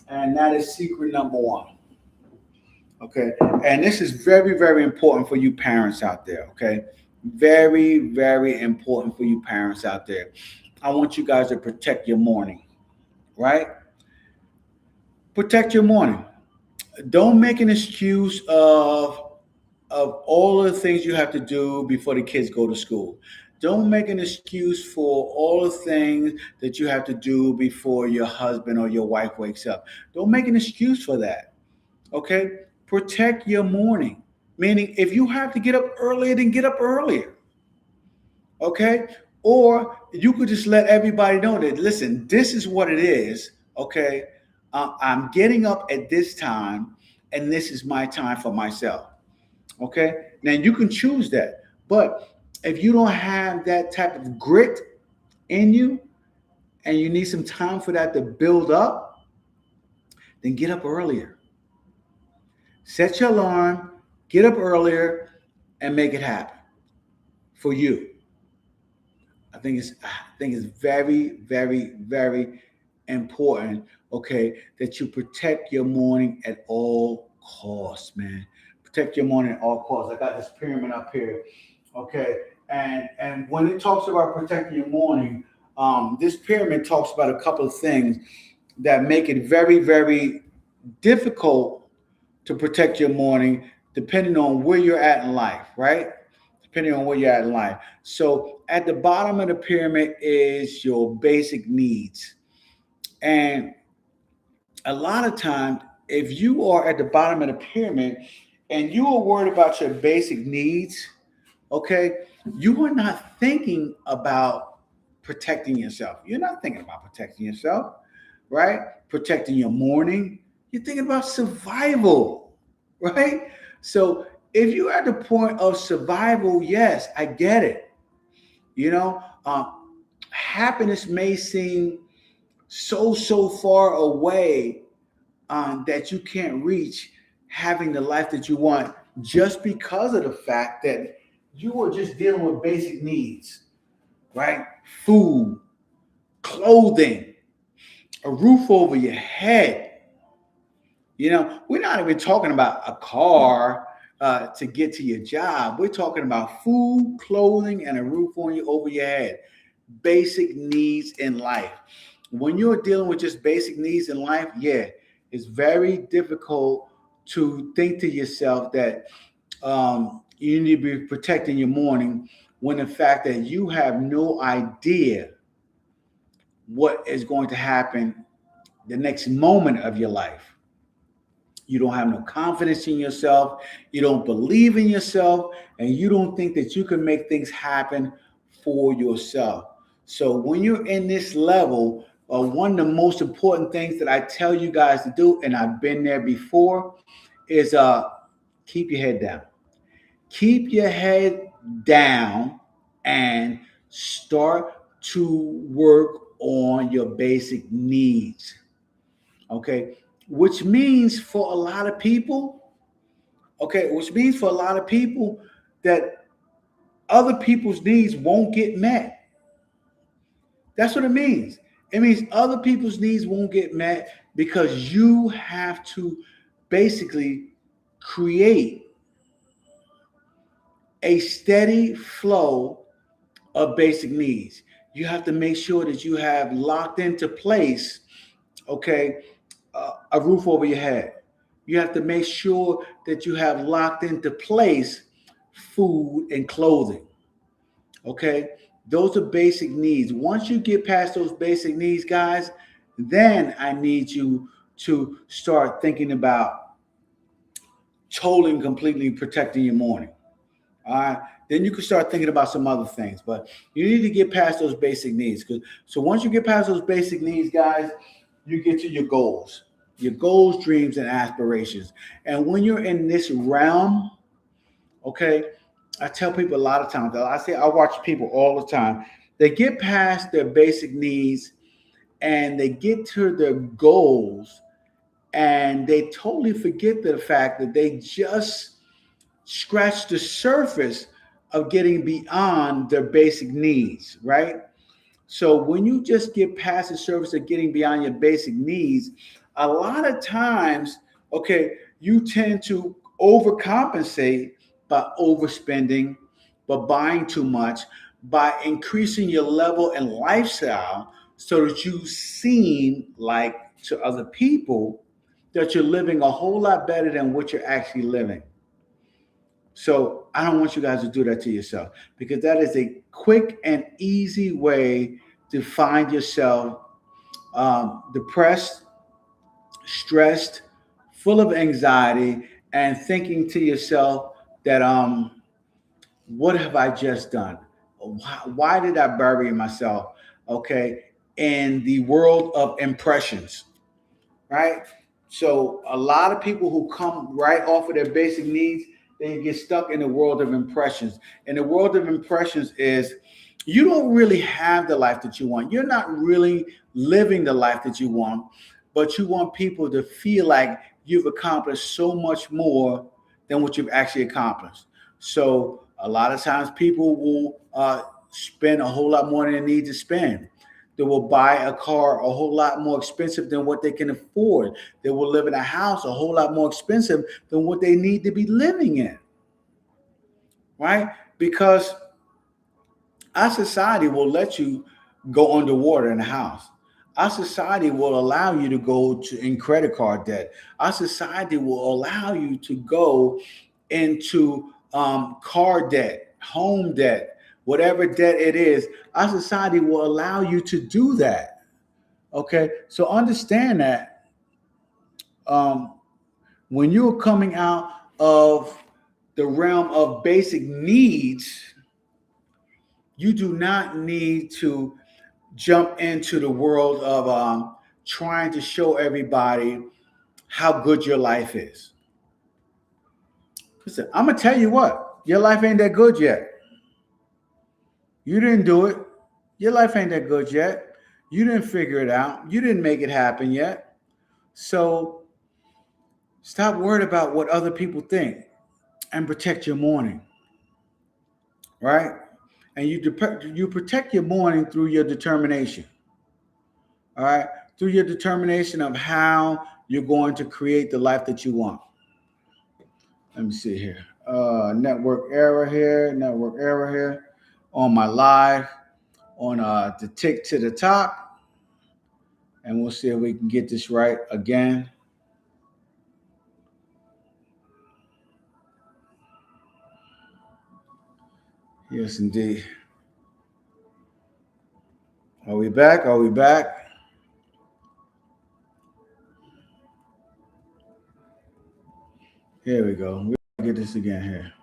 Speaker 1: and that is secret number one. Okay, and this is very, very important for you parents out there. Okay, very, very important for you parents out there. I want you guys to protect your morning, right? Protect your morning. Don't make an excuse of all of the things you have to do before the kids go to school. Don't make an excuse for all the things that you have to do before your husband or your wife wakes up. Don't make an excuse for that. Okay? Protect your morning. Meaning, if you have to get up earlier, then get up earlier. Okay? Or you could just let everybody know that, listen, this is what it is. Okay? I'm getting up at this time, and this is my time for myself. Okay? Now you can choose that. But if you don't have that type of grit in you, and you need some time for that to build up, then get up earlier. Set your alarm, get up earlier, and make it happen for you. I think it's very, very, very important, okay, that you protect your morning at all costs, man. Protect your morning at all costs. I got this pyramid up here, okay, and when it talks about protecting your morning, this pyramid talks about a couple of things that make it very, very difficult to protect your morning, depending on where you're at in life, right? Depending on where you're at in life. So at the bottom of the pyramid is your basic needs. And a lot of times, if you are at the bottom of the pyramid and you are worried about your basic needs, okay, you are not thinking about protecting yourself. You're not thinking about protecting yourself, right? Protecting your morning. You're thinking about survival, right? So if you're at the point of survival, yes, I get it. You know, happiness may seem so far away that you can't reach having the life that you want just because of the fact that you are just dealing with basic needs, right? Food, clothing, a roof over your head. We're not even talking about a car to get to your job. We're talking about food, clothing, and a roof on you over your head. Basic needs in life. When you're dealing with just basic needs in life, yeah, it's very difficult to think to yourself that you need to be protecting your morning when the fact that you have no idea what is going to happen the next moment of your life. You don't have no confidence in yourself. You don't believe in yourself, and you don't think that you can make things happen for yourself. So when you're in this level, one of the most important things that I tell you guys to do, and I've been there before, is keep your head down. Keep your head down and start to work on your basic needs. Okay, which means for a lot of people, Okay, which means for a lot of people that other people's needs won't get met. That's what it means. It means other people's needs won't get met because you have to basically create a steady flow of basic needs. You have to make sure that you have locked into place, okay, a roof over your head. You have to make sure that you have locked into place food and clothing. Okay, those are basic needs. Once you get past those basic needs, guys, then I need you to start thinking about totally completely protecting your morning. All right. Then you can start thinking about some other things. But you need to get past those basic needs. So once you get past those basic needs, guys, you get to your goals, dreams, and aspirations. And when you're in this realm, okay, I tell people a lot of times, I watch people all the time. They get past their basic needs and they get to their goals and they totally forget the fact that they just scratch the surface of getting beyond their basic needs, right? So when you just get past the surface of getting beyond your basic needs, a lot of times, okay, you tend to overcompensate by overspending, by buying too much, by increasing your level and lifestyle so that you seem like to other people that you're living a whole lot better than what you're actually living. So I don't want you guys to do that to yourself because that is a quick and easy way to find yourself depressed, stressed, full of anxiety, and thinking to yourself that what have I just done? Why did I bury myself? Okay, in the world of impressions, right? So a lot of people who come right off of their basic needs, they get stuck in the world of impressions. And the world of impressions is you don't really have the life that you want. You're not really living the life that you want, but you want people to feel like you've accomplished so much more than what you've actually accomplished. So a lot of times people will spend a whole lot more than they need to spend. They will buy a car a whole lot more expensive than what they can afford. They will live in a house a whole lot more expensive than what they need to be living in, right? Because our society will let you go underwater in a house. Our society will allow you to go in credit card debt. Our society will allow you to go into car debt, home debt, whatever debt it is. Our society will allow you to do that. Okay, so understand that um, when you're coming out of the realm of basic needs, you do not need to jump into the world of trying to show everybody how good your life is. Listen, I'm gonna tell you what, your life ain't that good yet. You didn't do it. Your life ain't that good yet. You didn't figure it out. You didn't make it happen yet. So stop worried about what other people think and protect your morning, right? And you protect your morning through your determination, all right? Through your determination of how you're going to create the life that you want. Let me see here. Network error here on my live on the tick to the top. And we'll see if we can get this right again. Yes, indeed. Are we back? Are we back? Here we go. We'll get this again here.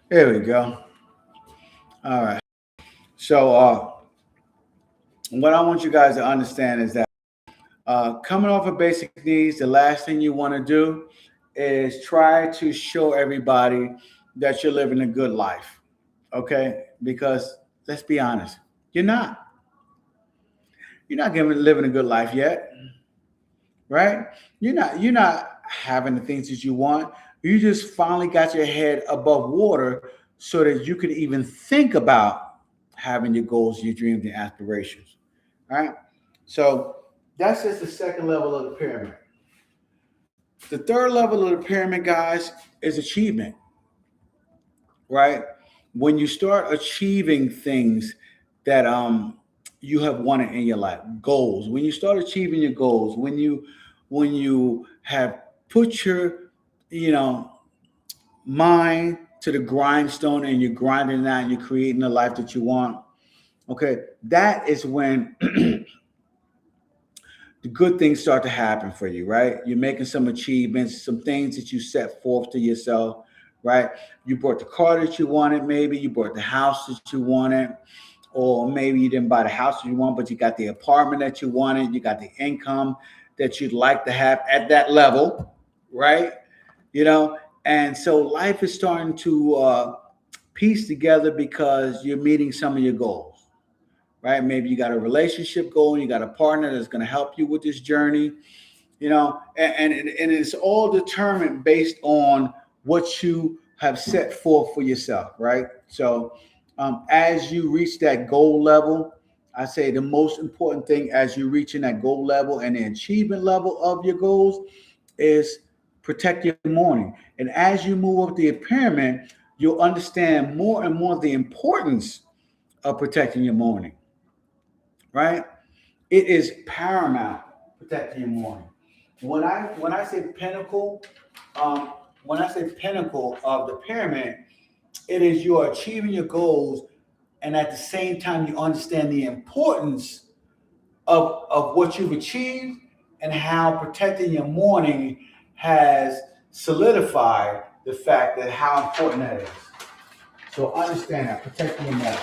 Speaker 1: Here we go. All right. So, what I want you guys to understand is that coming off of basic needs, the last thing you want to do is try to show everybody that you're living a good life. Okay? Because let's be honest, you're not. You're not living a good life yet, right? You're not having the things that you want. You just finally got your head above water so that you could even think about having your goals, your dreams, and aspirations. Right? So that's just the second level of the pyramid. The third level of the pyramid, guys, is achievement. Right? When you start achieving things that you have wanted in your life, goals. When you start achieving your goals, when you have put your you know mind to the grindstone and you're grinding it out and you're creating the life that you want. Okay, that is when the good things start to happen for you, right? You're making some achievements, some things that you set forth to yourself, right? You bought the car that you wanted, maybe you bought the house that you wanted, or maybe you didn't buy the house that you want, but you got the apartment that you wanted, you got the income that you'd like to have at that level, right? You know, and so life is starting to piece together because you're meeting some of your goals, right? Maybe you got a relationship goal and you got a partner that's going to help you with this journey, and it's all determined based on what you have set forth for yourself, right? So as you reach that goal level, I say the most important thing as you reaching that goal level and the achievement level of your goals is protect your morning. And as you move up the pyramid, you'll understand more and more the importance of protecting your morning, right? It is paramount protecting your morning. When I say pinnacle, um, when I say pinnacle of the pyramid, it is you're achieving your goals, and at the same time you understand the importance of what you've achieved and how protecting your morning has solidified the fact that how important that is. So understand that protecting your morning.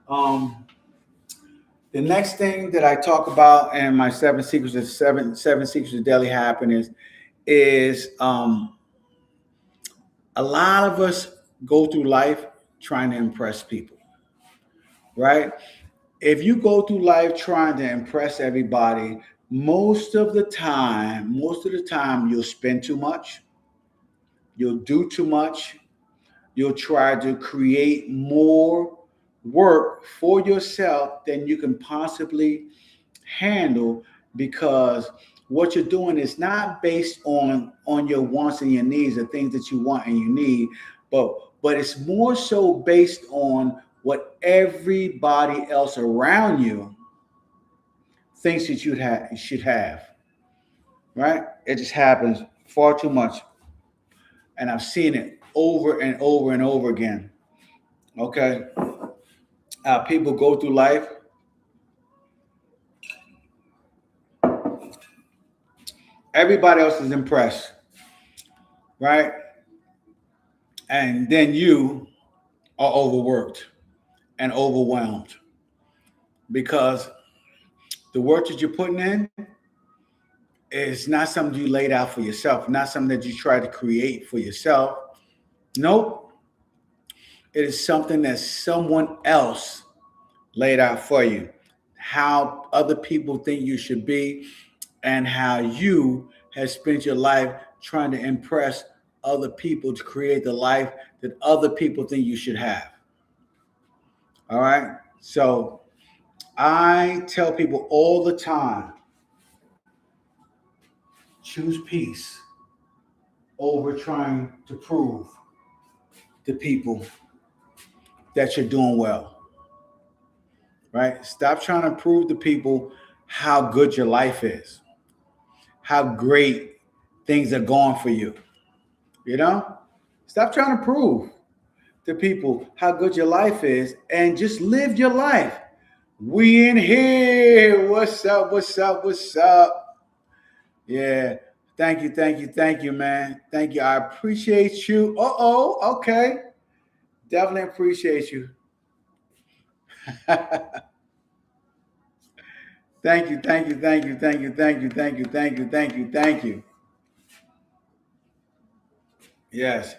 Speaker 1: Um, the next thing that I talk about in my seven secrets of daily happiness is a lot of us go through life trying to impress people, right? If you go through life trying to impress everybody, most of the time you'll spend too much, you'll do too much, you'll try to create more work for yourself than you can possibly handle, because what you're doing is not based on your wants and your needs, the things that you want and you need, but it's more so based on what everybody else around you thinks that you should have, right? It just happens far too much, and I've seen it over and over and over again. Okay, people go through life. Everybody else is impressed, right? And then you are overworked and overwhelmed because the work that you're putting in is not something you laid out for yourself, not something that you try to create for yourself. Nope. It is something that someone else laid out for you. How other people think you should be, and how you have spent your life trying to impress other people to create the life that other people think you should have. All right. So I tell people all the time, choose peace over trying to prove to people that you're doing well. Right? Stop trying to prove to people how good your life is, how great things are going for you. You know? Stop trying to prove to people how good your life is and just live your life. We in here. What's up? What's up? What's up? Yeah. Thank you, man. Thank you. I appreciate you. Okay. Definitely appreciate you. Thank you. Yes.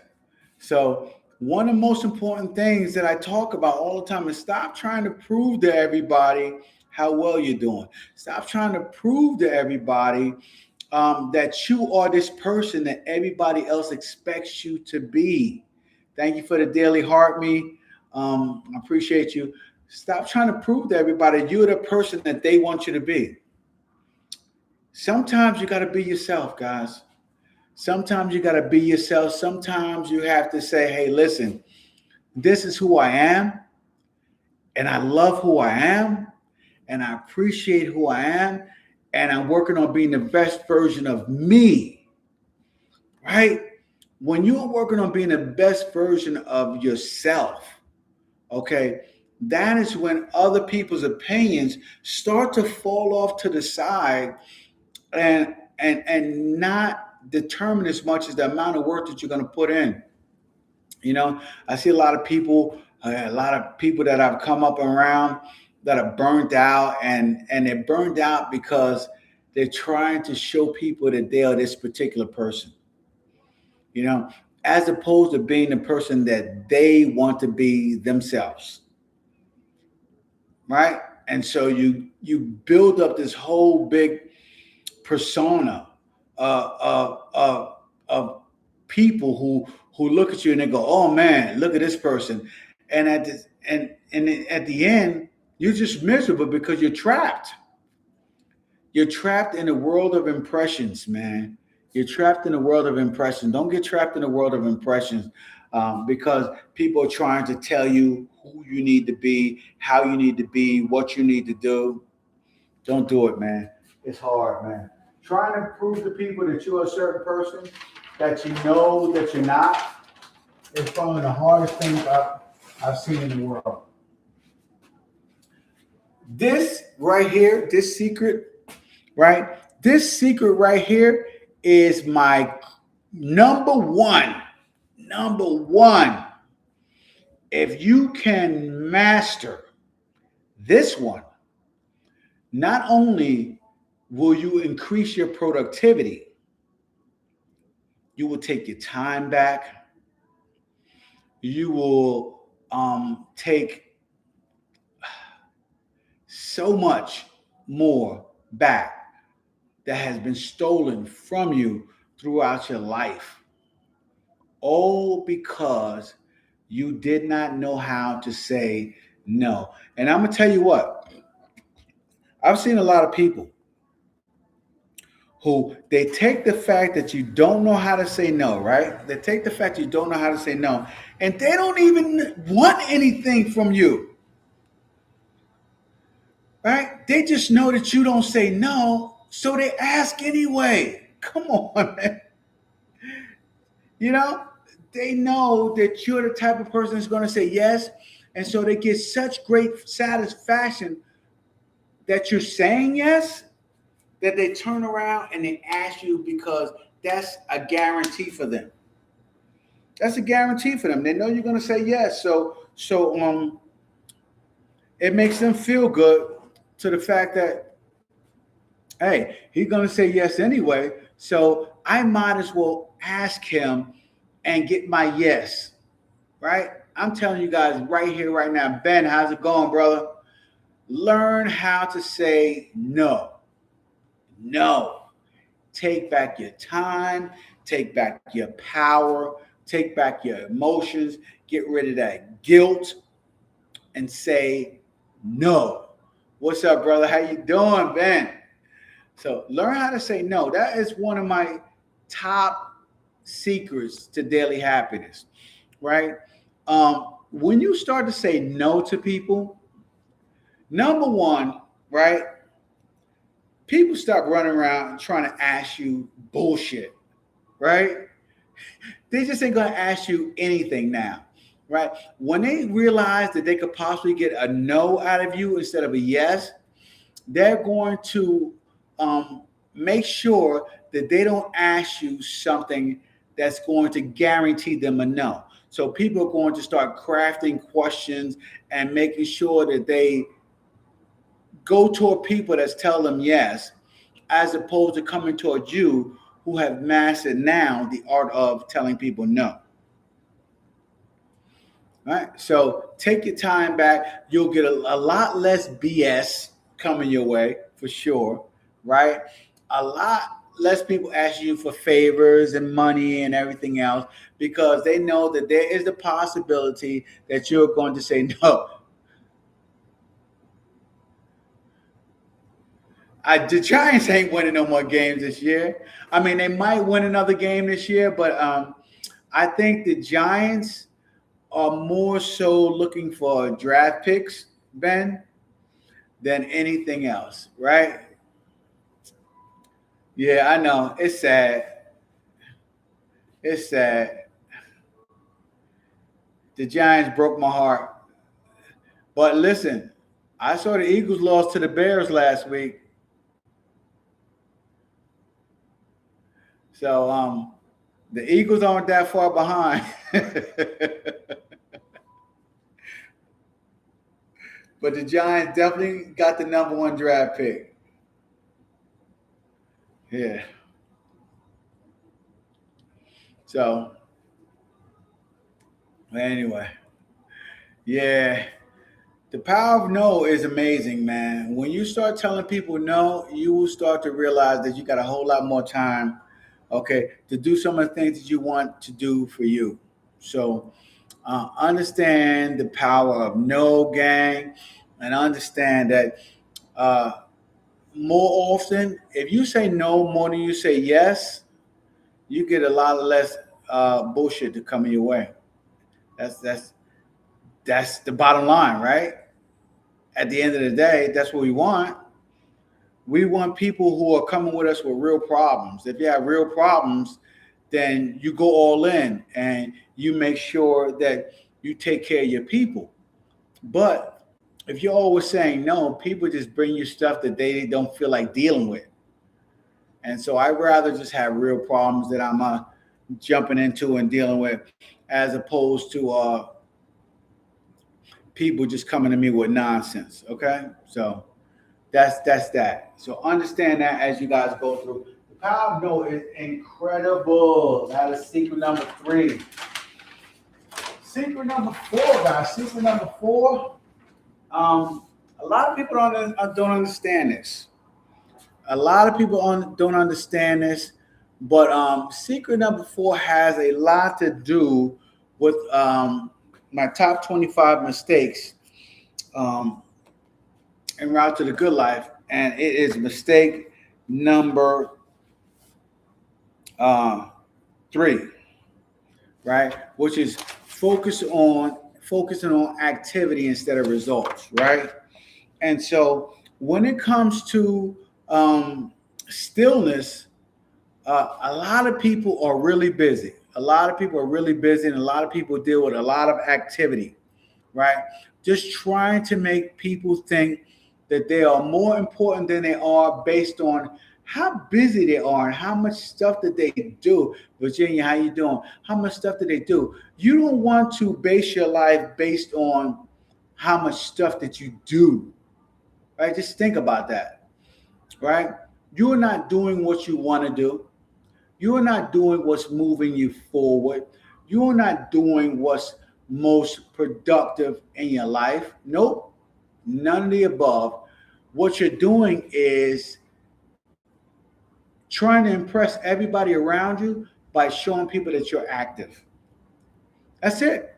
Speaker 1: So One of the most important things that I talk about all the time is stop trying to prove to everybody how well you're doing. Stop trying to prove to everybody that you are this person that everybody else expects you to be. Thank you for the daily heart me. I appreciate you. Stop trying to prove to everybody you're the person that they want you to be. Sometimes you got to be yourself, guys. Sometimes you got to be yourself. Sometimes you have to say, hey, listen, this is who I am, and I love who I am, and I appreciate who I am, and I'm working on being the best version of me, right? When you're working on being the best version of yourself, okay, that is when other people's opinions start to fall off to the side and not determine as much as the amount of work that you're going to put in. You know, I see a lot of people that I've come up around that are burnt out, and they're burned out because they're trying to show people that they are this particular person. You know, as opposed to being the person that they want to be themselves, right? And so you build up this whole big persona of people who look at you and they go, "Oh man, look at this person," and at the end, you're just miserable because you're trapped. You're trapped in a world of impressions, man. You're trapped in a world of impressions. Don't get trapped in a world of impressions because people are trying to tell you who you need to be, how you need to be, what you need to do. Don't do it, man. It's hard, man. Trying to prove to people that you're a certain person that you know that you're not is one of the hardest things I've seen in the world. This right here, this secret, right? This secret right here is my number one. Number one. If you can master this one, not only will you increase your productivity, you will take your time back. You will take so much more back that has been stolen from you throughout your life. All because you did not know how to say no. And I'm going to tell you what, I've seen a lot of people who they take the fact that you don't know how to say no, right? They take the fact you don't know how to say no, and they don't even want anything from you, right? They just know that you don't say no, so they ask anyway. Come on, man. You know, they know that you're the type of person that's going to say yes, and so they get such great satisfaction that you're saying yes that they turn around and they ask you because that's a guarantee for them. That's a guarantee for them. They know you're going to say yes. So it makes them feel good to the fact that, hey, he's going to say yes anyway. So I might as well ask him and get my yes, right? I'm telling you guys right here, right now. Ben, how's it going, brother? Learn how to say no. No. Take back your time, take back your power, take back your emotions, get rid of that guilt and say no. What's up, brother? How you doing, Ben? So learn how to say no. That is one of my top secrets to daily happiness, right? When you start to say no to people, number one, right? People stop running around trying to ask you bullshit, right? They just ain't gonna ask you anything now, right? When they realize that they could possibly get a no out of you instead of a yes, they're going to make sure that they don't ask you something that's going to guarantee them a no. So people are going to start crafting questions and making sure that they go toward people that's telling them yes, as opposed to coming towards you who have mastered now the art of telling people no. right? So take your time back. You'll get a lot less BS coming your way for sure, right? A lot less people ask you for favors and money and everything else because they know that there is the possibility that you're going to say no. The Giants ain't winning no more games this year. I mean, they might win another game this year, but I think the Giants are more so looking for draft picks, Ben, than anything else, right? Yeah, I know. It's sad. It's sad. The Giants broke my heart. But listen, I saw the Eagles lost to the Bears last week. So the Eagles aren't that far behind. But the Giants definitely got the number one draft pick. Yeah. So anyway, yeah. The power of no is amazing, man. When you start telling people no, you will start to realize that you got a whole lot more time, okay, to do some of the things that you want to do for you. So understand the power of no, gang, and understand that uh, more often, if you say no more than you say yes, you get a lot less bullshit to come your way. That's that's that's the bottom line, right? At the end of the day, that's what we want. We want people who are coming with us with real problems. If you have real problems, then you go all in and you make sure that you take care of your people. But if you're always saying no, people just bring you stuff that they don't feel like dealing with. And so I'd rather just have real problems that I'm jumping into and dealing with as opposed to people just coming to me with nonsense. Okay. So that's that. So understand that as you guys go through. The power of no is incredible. That is secret number 3. Secret number 4, guys. Secret number 4. A lot of people don't understand this. A lot of people don't understand this, but secret number 4 has a lot to do with my top 25 mistakes um, en route to the good life, and it is mistake number uh, 3, right? Which is focusing on activity instead of results, right? And so when it comes to stillness, a lot of people are really busy. A lot of people are really busy, and a lot of people deal with a lot of activity, right? Just trying to make people think that they are more important than they are based on how busy they are and how much stuff that they do. Virginia, how you doing? How much stuff that they do? You don't want to base your life based on how much stuff that you do, right? Just think about that, right? You're not doing what you want to do. You're not doing what's moving you forward. You're not doing what's most productive in your life. Nope, none of the above. What you're doing is trying to impress everybody around you by showing people that you're active. That's it.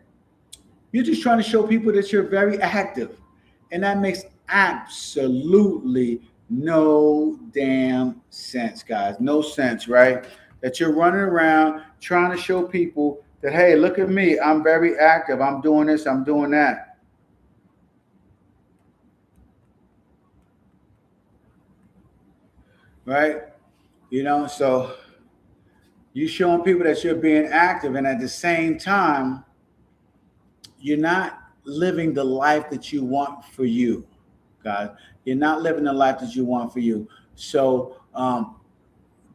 Speaker 1: You're just trying to show people that you're very active. And that makes absolutely no damn sense, guys. No sense, right? That you're running around trying to show people that, hey, look at me. I'm very active. I'm doing this. I'm doing that. Right? So you showing people that you're being active, and at the same time, you're not living the life that you want for you, guys. You're not living the life that you want for you. So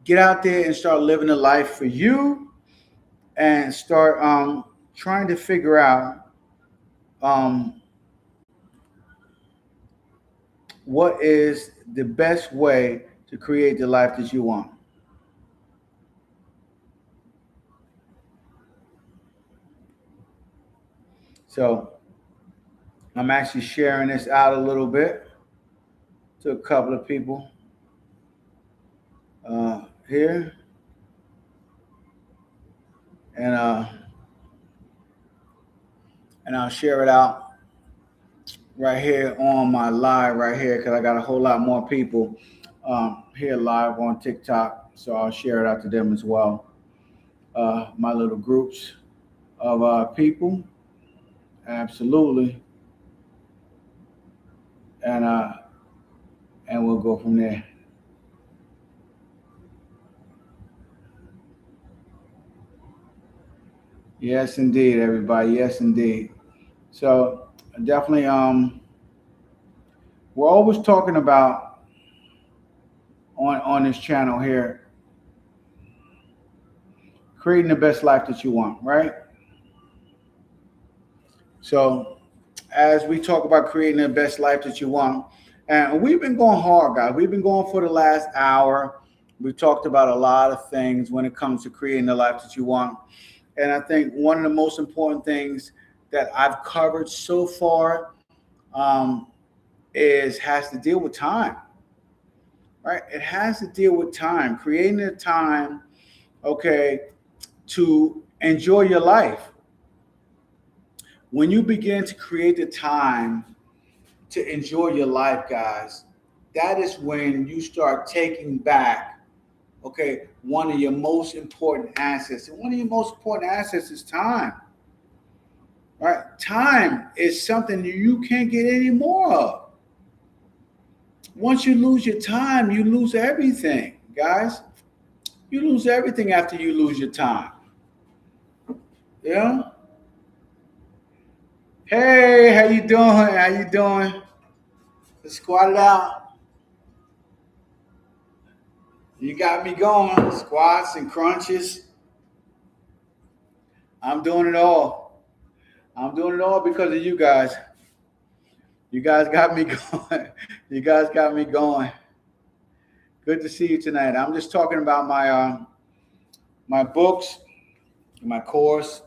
Speaker 1: get out there and start living a life for you, and start trying to figure out um, what is the best way to create the life that you want. So I'm actually sharing this out a little bit to a couple of people here, and I'll share it out right here on my live right here because I got a whole lot more people here live on TikTok, so I'll share it out to them as well. My little groups of people, absolutely, and uh, and we'll go from there. Yes, indeed, everybody. Yes, indeed. So definitely, we're always talking about on this channel here, creating the best life that you want, right? So as we talk about creating the best life that you want, and we've been going hard, guys. We've been going for the last hour. We talked about a lot of things when it comes to creating the life that you want. And I think one of the most important things that I've covered so far um, is has to deal with time, right? It has to deal with time, creating the time, okay, to enjoy your life. When you begin to create the time to enjoy your life, guys, that is when you start taking back, okay, one of your most important assets. And one of your most important assets is time, right? Time is something you can't get any more of. Once you lose your time, you lose everything, guys. You lose everything after you lose your time. Yeah. Hey, how you doing? How you doing? Let's squat it out. You got me going. Squats and crunches. I'm doing it all. I'm doing it all because of you guys. You guys got me going. You guys got me going. Good to see you tonight. I'm just talking about my books, my course.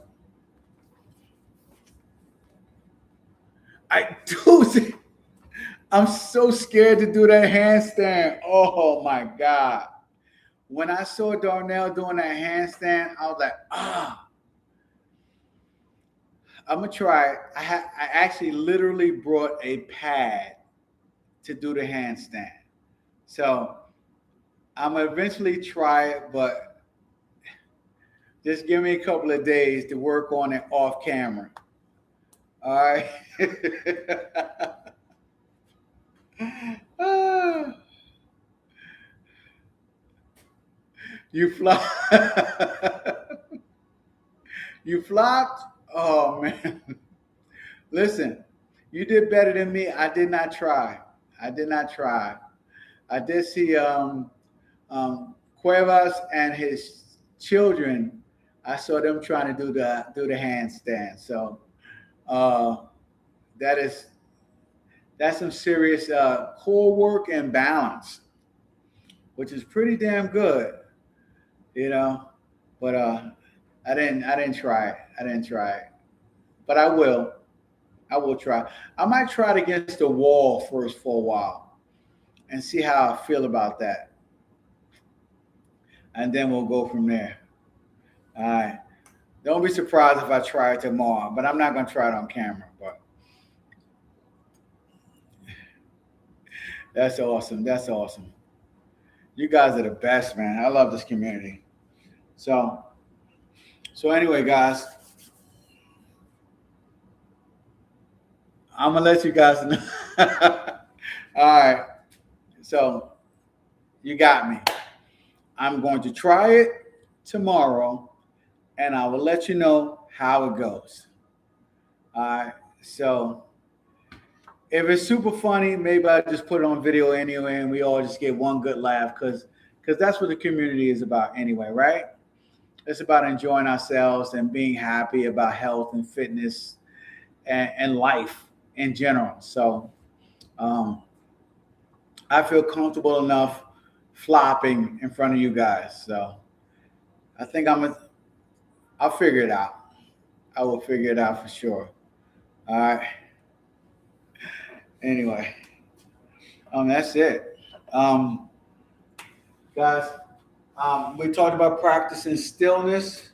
Speaker 1: I do. I'm so scared to do that handstand. Oh my god! When I saw Darnell doing that handstand, I was like, ah. I'm gonna try it. I actually literally brought a pad to do the handstand. So I'm gonna eventually try it, but just give me a couple of days to work on it off camera. All right. You flop. You flopped. Oh man. Listen, you did better than me. I did not try. I did not try. I did see Cuevas and his children. I saw them trying to do the handstand. So uh, that is that's some serious core work and balance, which is pretty damn good, you know. But I didn't try it. I didn't try it, but I will. I will try. I might try it against the wall first for a while and see how I feel about that, and then we'll go from there. All right. Don't be surprised if I try it tomorrow, but I'm not going to try it on camera. But that's awesome. That's awesome. You guys are the best, man. I love this community. So, so anyway, guys, I'm gonna let you guys know. All right. So you got me. I'm going to try it tomorrow, and I will let you know how it goes. All right. So if it's super funny, maybe I just put it on video anyway, and we all just get one good laugh because that's what the community is about anyway, right? It's about enjoying ourselves and being happy about health and fitness and life in general. So um, I feel comfortable enough flopping in front of you guys. So I think I'll figure it out. I will figure it out for sure. All right. Anyway, that's it. Um, guys, we talked about practicing stillness.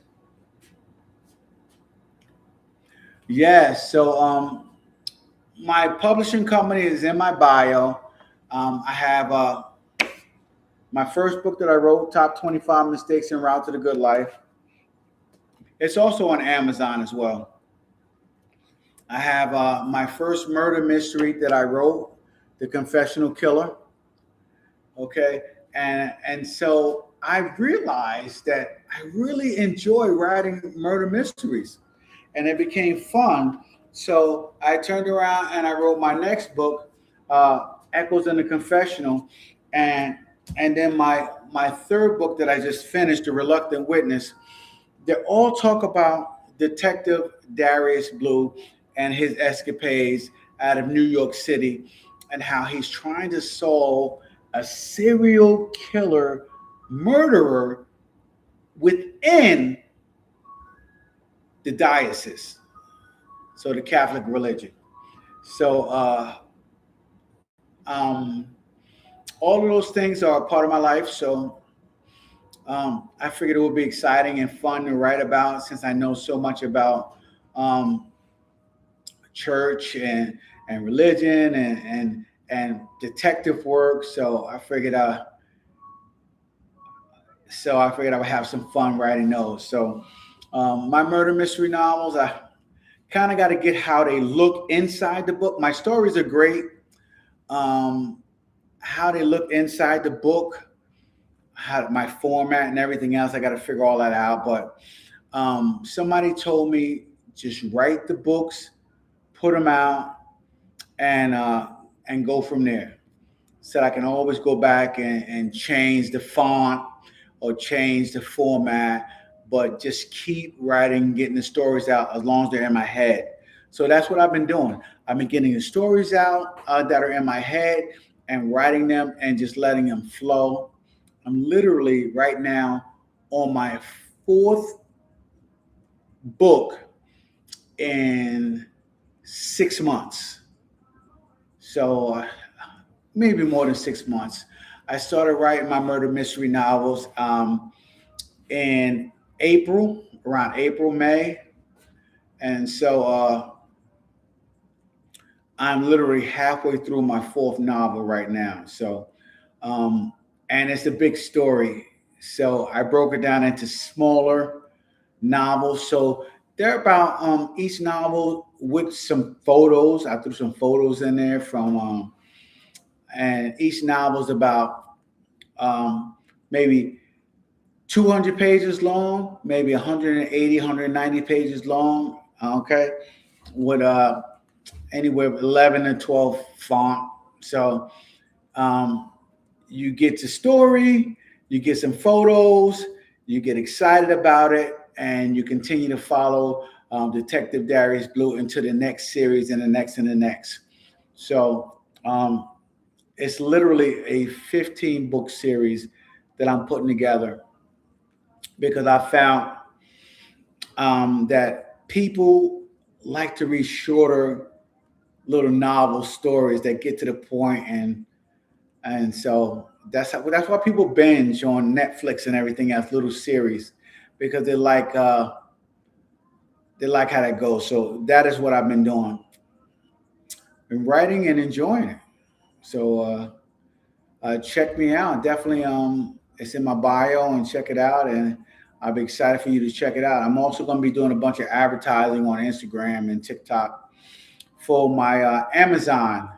Speaker 1: Yes. So, my publishing company is in my bio. I have my first book that I wrote, Top 25 Mistakes en Route to the Good Life. It's also on Amazon as well. I have my first murder mystery that I wrote, The Confessional Killer. Okay. And so I realized that I really enjoy writing murder mysteries, and it became fun. So I turned around and I wrote my next book, Echoes in the Confessional, and then my third book that I just finished, The Reluctant Witness. They all talk about Detective Darius Blue and his escapades out of New York City, and how he's trying to solve a serial killer murderer within the diocese, so the Catholic religion. So um, all of those things are a part of my life. So I figured it would be exciting and fun to write about, since I know so much about um, church and religion and detective work. So I figured I would have some fun writing those. So my murder mystery novels, I kind of got to get how they look inside the book. My stories are great. Um, how they look inside the book, how my format and everything else, I got to figure all that out. But somebody told me just write the books, put them out, and go from there. Said I can always go back and change the font or change the format, but just keep writing, getting the stories out as long as they're in my head. So that's what I've been doing. I've been getting the stories out that are in my head and writing them and just letting them flow. I'm literally right now on my fourth book in 6 months. So maybe more than 6 months. I started writing my murder mystery novels in April, around April, May. And so I'm literally halfway through my fourth novel right now. So, um, and it's a big story. So I broke it down into smaller novels. So they're about each novel with some photos. I threw some photos in there from, and each novel is about maybe 200 pages long, maybe 180, 190 pages long. Okay. With anywhere 11 to 12 font. So um, you get the story, you get some photos, you get excited about it, and you continue to follow Detective Darius Blue into the next series and the next and the next. So it's literally a 15 book series that I'm putting together, because I found that people like to read shorter little novel stories that get to the point, and so that's why people binge on Netflix and everything else, little series, because they like how that goes. So that is what I've been doing, been writing and enjoying it. So check me out. Definitely, it's in my bio, and check it out. And I'll be excited for you to check it out. I'm also going to be doing a bunch of advertising on Instagram and TikTok for my Amazon,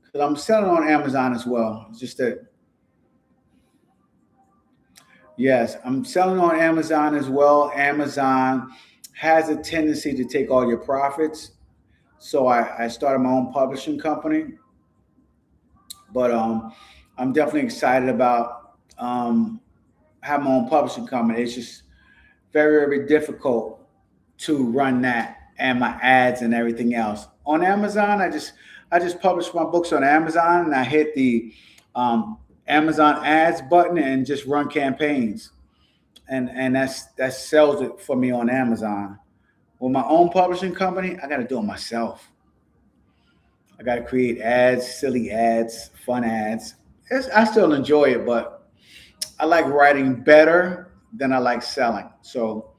Speaker 1: because I'm selling on Amazon as well. It's just that, yes, I'm selling on Amazon as well. Amazon has a tendency to take all your profits. So I started my own publishing company, but I'm definitely excited about having my own publishing company. It's just very, very difficult to run that and my ads and everything else. On Amazon, I just publish my books on Amazon, and I hit the Amazon ads button and just run campaigns. And that sells it for me on Amazon. with my own publishing company, I got to do it myself. I got to create ads, silly ads, fun ads. I still enjoy it, but I like writing better than I like selling. So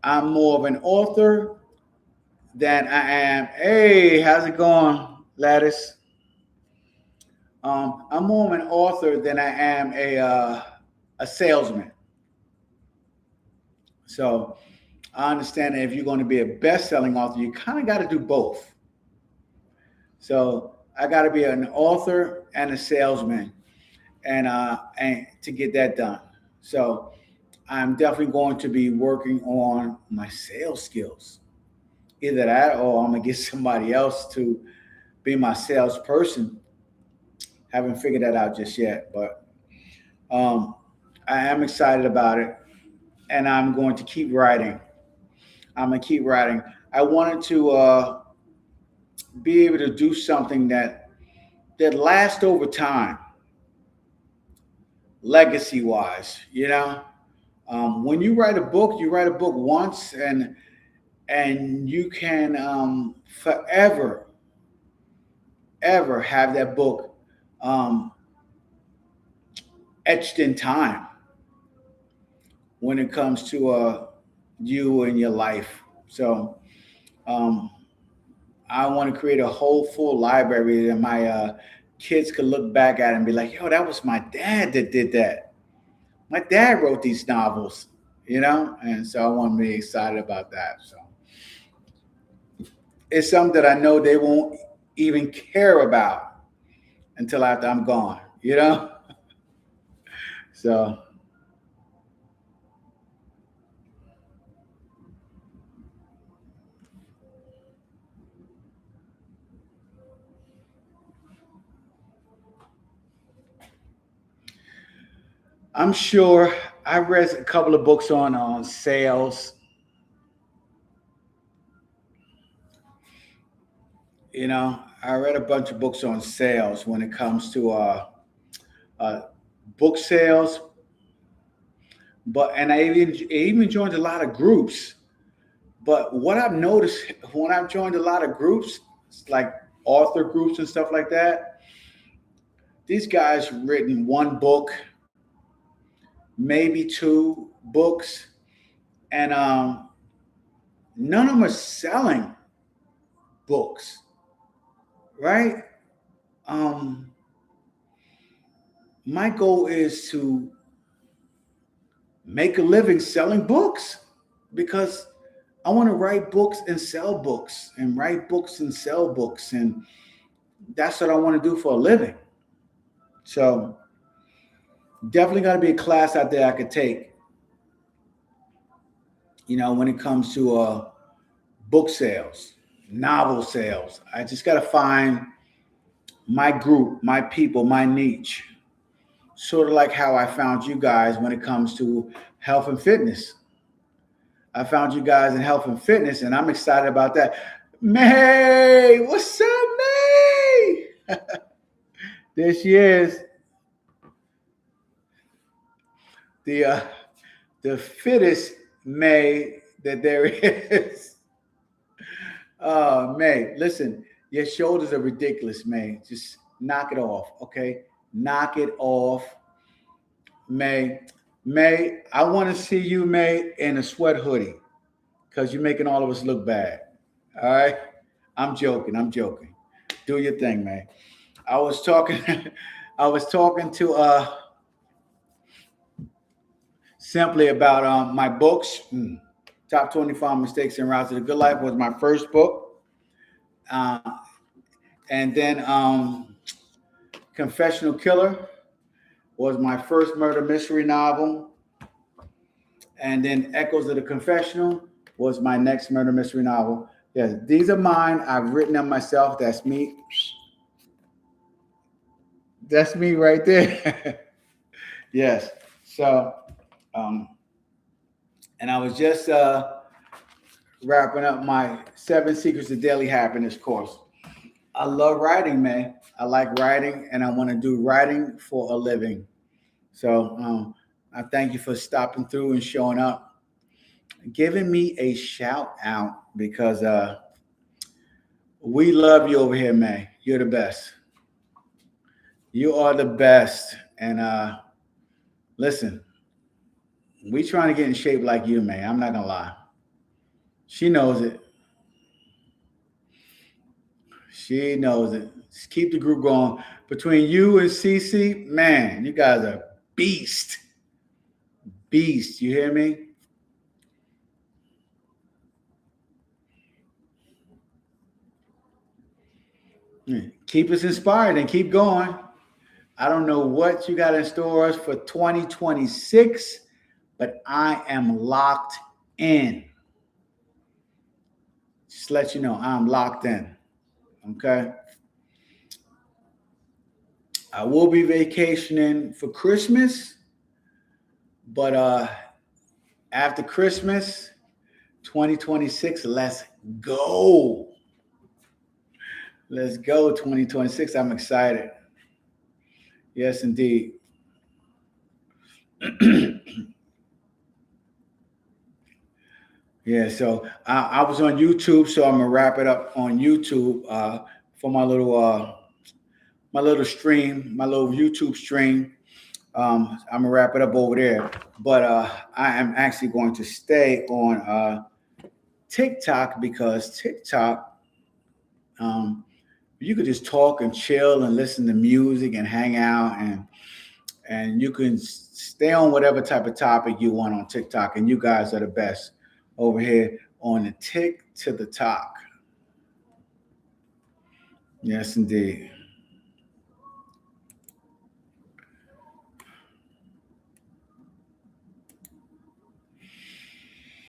Speaker 1: I'm more of an author than I am. Hey, how's it going, Lattice? I'm more of an author than I am a salesman. So I understand that if you're going to be a best-selling author, you kind of got to do both. So I got to be an author and a salesman, and to get that done. So I'm definitely going to be working on my sales skills. Either that, or I'm gonna get somebody else to be my salesperson. Haven't figured that out just yet, but um, I am excited about it, and I'm going to keep writing. I'm gonna keep writing. I wanted to be able to do something that lasts over time, legacy wise. When you write a book once, and you can forever ever have that book um, etched in time when it comes to you and your life. So um, I want to create a whole full library that my kids could look back at and be like, yo, that was my dad that did that. My dad wrote these novels, And so I want to be excited about that. So it's something that I know they won't even care about until after I'm gone. So I'm sure I read a couple of books on sales. I read a bunch of books on sales when it comes to uh, book sales, and I even joined a lot of groups. But what I've noticed when I've joined a lot of groups, like author groups and stuff like that, these guys written one book, maybe two books, and none of them are selling books, right? Um, my goal is to make a living selling books because I want to write books and sell books and write books and sell books. And that's what I want to do for a living. So definitely got to be a class out there I could take, when it comes to book sales, novel sales. I just got to find my group, my people, my niche. Sort of like how I found you guys when it comes to health and fitness. I found you guys in health and fitness, and I'm excited about that. May, what's up, May? There she is. The the fittest May that there is. May, listen, your shoulders are ridiculous, May. Just knock it off, okay? Knock it off, May. May, I want to see you, May, in a sweat hoodie because you're making all of us look bad. All right? I'm joking. I'm joking. Do your thing, May. I was talking I was talking to simply about my books. Top 25 Mistakes in Route to the Good Life was my first book. Uh, and then Confessional Killer was my first murder mystery novel. And then Echoes of the Confessional was my next murder mystery novel. Yes, these are mine. I've written them myself. That's me. That's me right there. Yes. So, and I was just wrapping up my 7 Secrets of Daily Happiness course. I love writing, man. I like writing, and I want to do writing for a living. So I thank you for stopping through and showing up. giving me a shout out because we love you over here, May. You're the best. You are the best. And listen, we trying to get in shape like you, May. I'm not gonna lie. She knows it. She knows it. Just keep the group going. Between you and Cece, man, you guys are beast. Beast. You hear me? Keep us inspired and keep going. I don't know what you got in store us for 2026, but I am locked in. Just let you know, I'm locked in. Okay. I will be vacationing for Christmas, but after Christmas, 2026, let's go. Let's go, 2026. I'm excited. Yes, indeed. Yeah, so I was on YouTube, so I'm gonna wrap it up on YouTube for my little stream, my little YouTube stream. I'm gonna wrap it up over there, but I am actually going to stay on TikTok because TikTok, um, you could just talk and chill and listen to music and hang out and you can stay on whatever type of topic you want on TikTok. And you guys are the best over here on the tick to the talk. Yes, indeed.